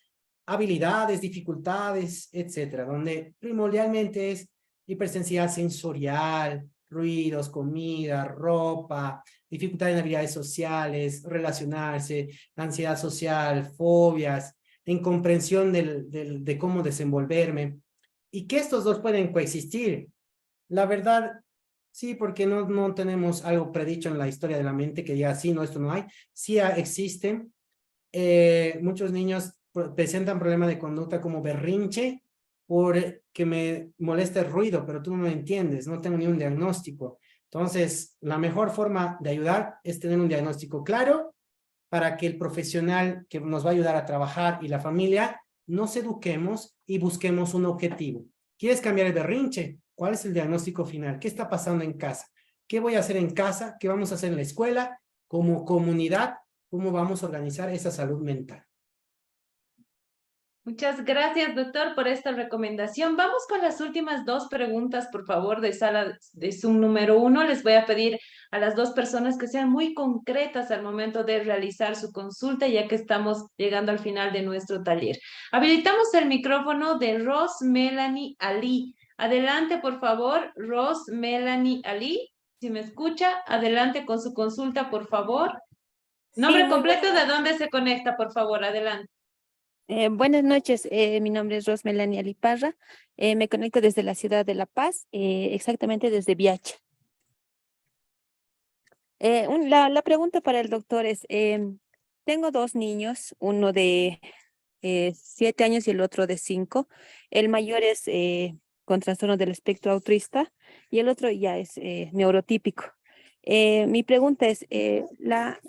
habilidades, dificultades, etcétera, donde primordialmente es hipersensibilidad sensorial, ruidos, comida, ropa, dificultad en habilidades sociales, relacionarse, ansiedad social, fobias, incomprensión de cómo desenvolverme, y que estos dos pueden coexistir. La verdad, sí, porque no tenemos algo predicho en la historia de la mente que diga, sí, no, esto no hay. Sí existen. Muchos niños presentan problemas de conducta como berrinche, porque me molesta el ruido, pero tú no me entiendes, no tengo ni un diagnóstico. Entonces, la mejor forma de ayudar es tener un diagnóstico claro para que el profesional que nos va a ayudar a trabajar y la familia nos eduquemos y busquemos un objetivo. ¿Quieres cambiar el berrinche? ¿Cuál es el diagnóstico final? ¿Qué está pasando en casa? ¿Qué voy a hacer en casa? ¿Qué vamos a hacer en la escuela? Como comunidad, ¿cómo vamos a organizar esa salud mental? Muchas gracias, doctor, por esta recomendación. Vamos con las últimas dos preguntas, por favor, de sala de Zoom número 1. Les voy a pedir a las dos personas que sean muy concretas al momento de realizar su consulta, ya que estamos llegando al final de nuestro taller. Habilitamos el micrófono de Ros Melanie Ali. Adelante, por favor, Ros Melanie Ali. Si me escucha, adelante con su consulta, por favor. Nombre completo, ¿de dónde se conecta, por favor? Adelante. Buenas noches, mi nombre es Rosmelania Aliparra, me conecto desde la ciudad de La Paz, exactamente desde Viacha. La pregunta para el doctor es, tengo dos niños, uno de 7 años y el otro de 5. El mayor es con trastorno del espectro autista y el otro ya es neurotípico. Mi pregunta es, la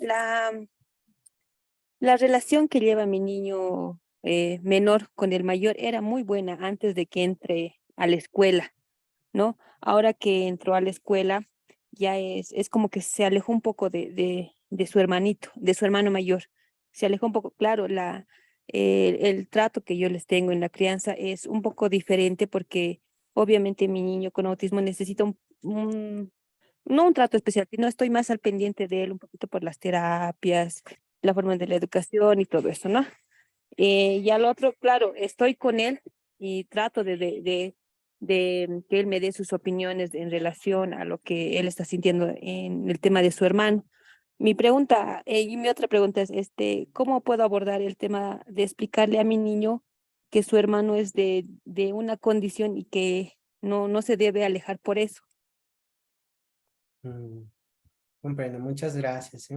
relación que lleva mi niño menor con el mayor era muy buena antes de que entre a la escuela, ¿no? Ahora que entró a la escuela, ya es como que se alejó un poco de su hermanito, de su hermano mayor. Se alejó un poco, claro, el trato que yo les tengo en la crianza es un poco diferente porque obviamente mi niño con autismo necesita no un trato especial, sino estoy más al pendiente de él un poquito por las terapias, la forma de la educación y todo eso, ¿no? Y al otro, claro, estoy con él y trato de que él me dé sus opiniones en relación a lo que él está sintiendo en el tema de su hermano. Mi pregunta, y mi otra pregunta es, ¿cómo puedo abordar el tema de explicarle a mi niño que su hermano es de una condición y que no se debe alejar por eso? Comprendo, muchas gracias.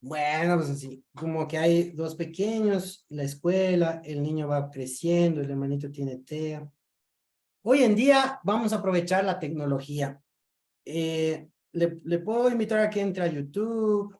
Bueno, pues así, como que hay dos pequeños, la escuela, el niño va creciendo, el hermanito tiene TEA. Hoy en día vamos a aprovechar la tecnología. Le puedo invitar a que entre a YouTube,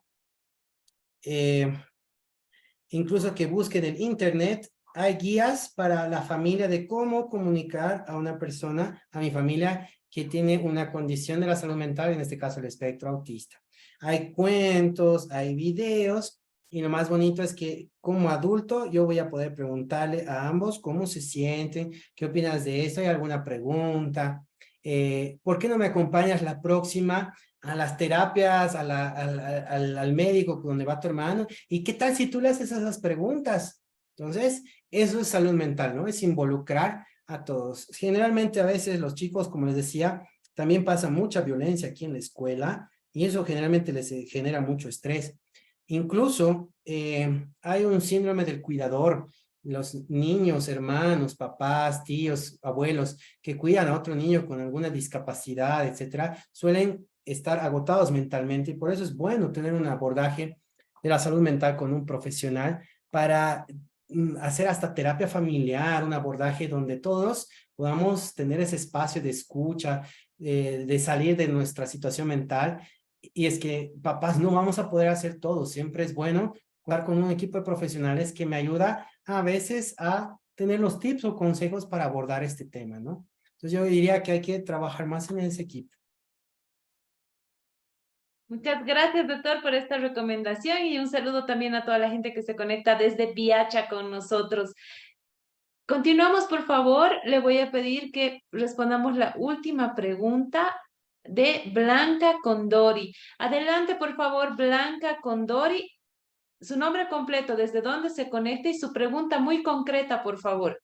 incluso que busquen en internet. Hay guías para la familia de cómo comunicar a una persona, a mi familia, que tiene una condición de la salud mental, en este caso el espectro autista. Hay cuentos, hay videos, y lo más bonito es que como adulto yo voy a poder preguntarle a ambos cómo se sienten, qué opinas de esto, hay alguna pregunta, ¿por qué no me acompañas la próxima a las terapias, al médico donde va tu hermano? ¿Y qué tal si tú le haces esas preguntas? Entonces, eso es salud mental, ¿no? Es involucrar a todos. Generalmente a veces los chicos, como les decía, también pasa mucha violencia aquí en la escuela y eso generalmente les genera mucho estrés. Incluso hay un síndrome del cuidador. Los niños, hermanos, papás, tíos, abuelos que cuidan a otro niño con alguna discapacidad, etcétera, suelen estar agotados mentalmente, y por eso es bueno tener un abordaje de la salud mental con un profesional para hacer hasta terapia familiar, un abordaje donde todos podamos tener ese espacio de escucha, de salir de nuestra situación mental. Y es que papás no vamos a poder hacer todo, siempre es bueno jugar con un equipo de profesionales que me ayuda a veces a tener los tips o consejos para abordar este tema, ¿no? Entonces yo diría que hay que trabajar más en ese equipo. Muchas gracias, doctor, por esta recomendación y un saludo también a toda la gente que se conecta desde Piacha con nosotros. Continuamos, por favor. Le voy a pedir que respondamos la última pregunta de Blanca Condori. Adelante, por favor, Blanca Condori. Su nombre completo, desde dónde se conecta y su pregunta muy concreta, por favor.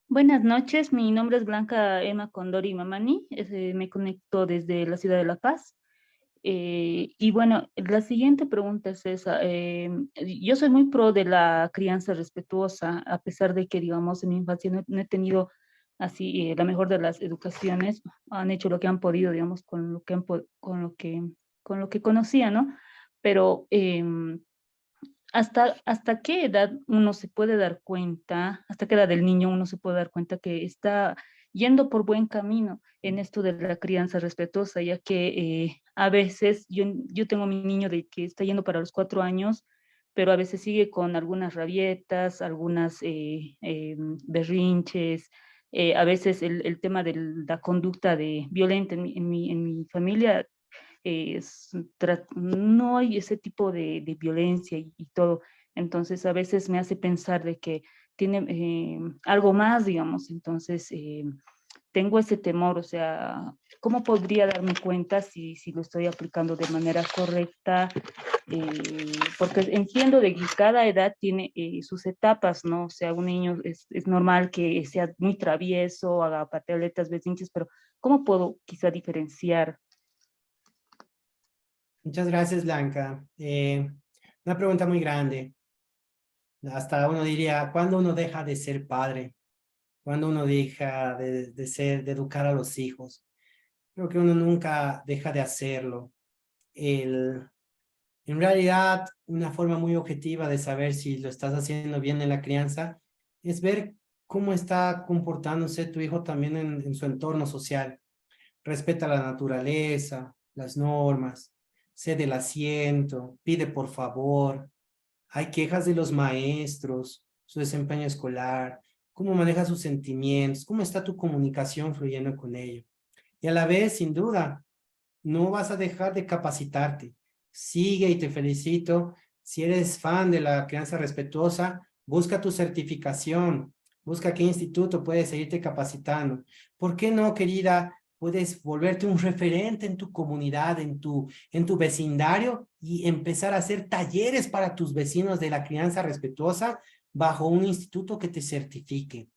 Buenas noches, mi nombre es Blanca Emma Condori Mamani, me conecto desde la ciudad de La Paz. Y bueno, la siguiente pregunta es esa. Yo soy muy pro de la crianza respetuosa, a pesar de que, digamos, en mi infancia no he tenido así la mejor de las educaciones, han hecho lo que han podido, digamos, con lo que, con lo que conocía, ¿no? Pero ¿hasta qué edad uno se puede dar cuenta, hasta qué edad del niño uno se puede dar cuenta que está yendo por buen camino en esto de la crianza respetuosa? Ya que a veces yo tengo a mi niño de que está yendo para los 4 años, pero a veces sigue con algunas rabietas, algunas berrinches, a veces el tema de la conducta violenta en mi familia no hay ese tipo de violencia y todo. Entonces, a veces me hace pensar de que tiene algo más, digamos. Entonces, tengo ese temor, o sea, ¿cómo podría darme cuenta si lo estoy aplicando de manera correcta? Porque entiendo de que cada edad tiene sus etapas, ¿no? O sea, un niño es normal que sea muy travieso, haga pataletas, berrinches, pero ¿cómo puedo quizá diferenciar? Muchas gracias, Blanca. Una pregunta muy grande. Hasta uno diría, ¿cuándo uno deja de ser padre? ¿Cuándo uno deja de educar a los hijos? Creo que uno nunca deja de hacerlo. En realidad, una forma muy objetiva de saber si lo estás haciendo bien en la crianza es ver cómo está comportándose tu hijo también en su entorno social. Respeta la naturaleza, las normas, cede el asiento, pide por favor. Hay quejas de los maestros, su desempeño escolar, cómo maneja sus sentimientos, cómo está tu comunicación fluyendo con ellos. Y a la vez, sin duda, no vas a dejar de capacitarte. Sigue y te felicito. Si eres fan de la crianza respetuosa, busca tu certificación, busca qué instituto puedes seguirte capacitando. ¿Por qué no, querida? Puedes volverte un referente en tu comunidad, en tu vecindario y empezar a hacer talleres para tus vecinos de la crianza respetuosa bajo un instituto que te certifique.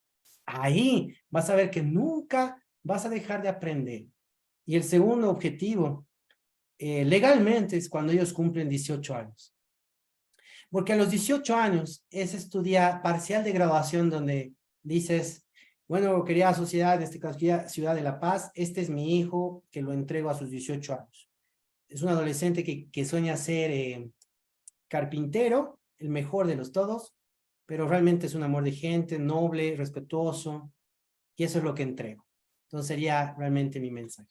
Ahí vas a ver que nunca vas a dejar de aprender. Y el segundo objetivo, legalmente, es cuando ellos cumplen 18 años. Porque a los 18 años es tu día parcial de graduación donde dices, bueno, querida sociedad, en este caso, querida Ciudad de La Paz, este es mi hijo que lo entrego a sus 18 años. Es un adolescente que sueña ser carpintero, el mejor de los todos, pero realmente es un amor de gente, noble, respetuoso, y eso es lo que entrego. Entonces sería realmente mi mensaje.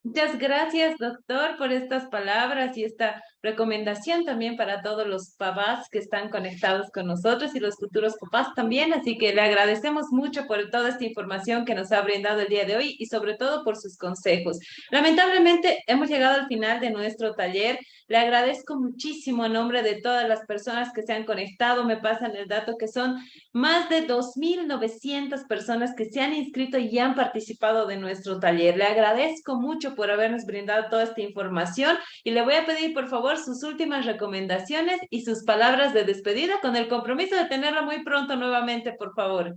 Muchas gracias, doctor, por estas palabras y esta recomendación también para todos los papás que están conectados con nosotros y los futuros papás también. Así que le agradecemos mucho por toda esta información que nos ha brindado el día de hoy y sobre todo por sus consejos. Lamentablemente hemos llegado al final de nuestro taller. Le agradezco muchísimo a nombre de todas las personas que se han conectado. Me pasan el dato que son más de 2.900 personas que se han inscrito y han participado de nuestro taller. Le agradezco mucho por habernos brindado toda esta información y le voy a pedir por favor sus últimas recomendaciones y sus palabras de despedida con el compromiso de tenerla muy pronto nuevamente, por favor.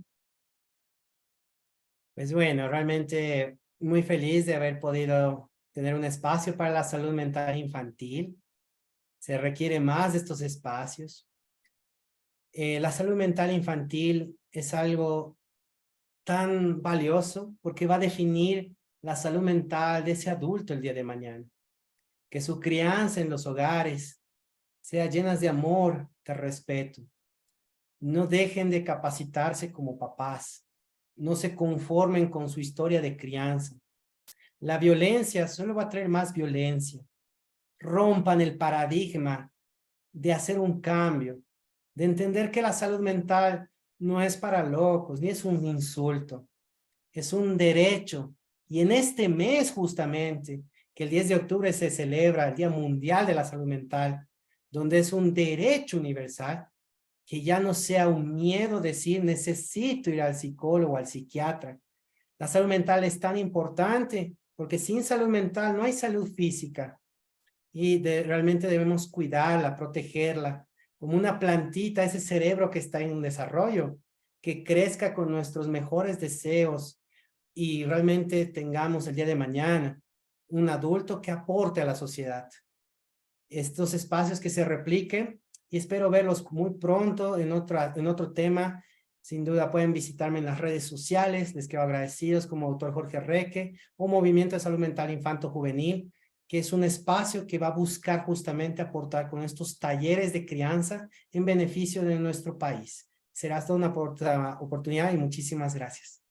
Pues bueno, realmente muy feliz de haber podido tener un espacio para la salud mental infantil. Se requiere más de estos espacios. La salud mental infantil es algo tan valioso porque va a definir la salud mental de ese adulto el día de mañana. Que su crianza en los hogares sea llena de amor, de respeto. No dejen de capacitarse como papás. No se conformen con su historia de crianza. La violencia solo va a traer más violencia. Rompan el paradigma de hacer un cambio, de entender que la salud mental no es para locos, ni es un insulto, es un derecho. Y en este mes justamente, que el 10 de octubre se celebra el Día Mundial de la Salud Mental, donde es un derecho universal, que ya no sea un miedo decir necesito ir al psicólogo o al psiquiatra. La salud mental es tan importante porque sin salud mental no hay salud física y realmente debemos cuidarla, protegerla, como una plantita, ese cerebro que está en un desarrollo, que crezca con nuestros mejores deseos y realmente tengamos el día de mañana un adulto que aporte a la sociedad. Estos espacios que se repliquen y espero verlos muy pronto en otro tema. Sin duda pueden visitarme en las redes sociales, les quedo agradecidos como doctor Jorge Reque o Movimiento de Salud Mental Infanto Juvenil, que es un espacio que va a buscar justamente aportar con estos talleres de crianza en beneficio de nuestro país. Será hasta una oportunidad y muchísimas gracias.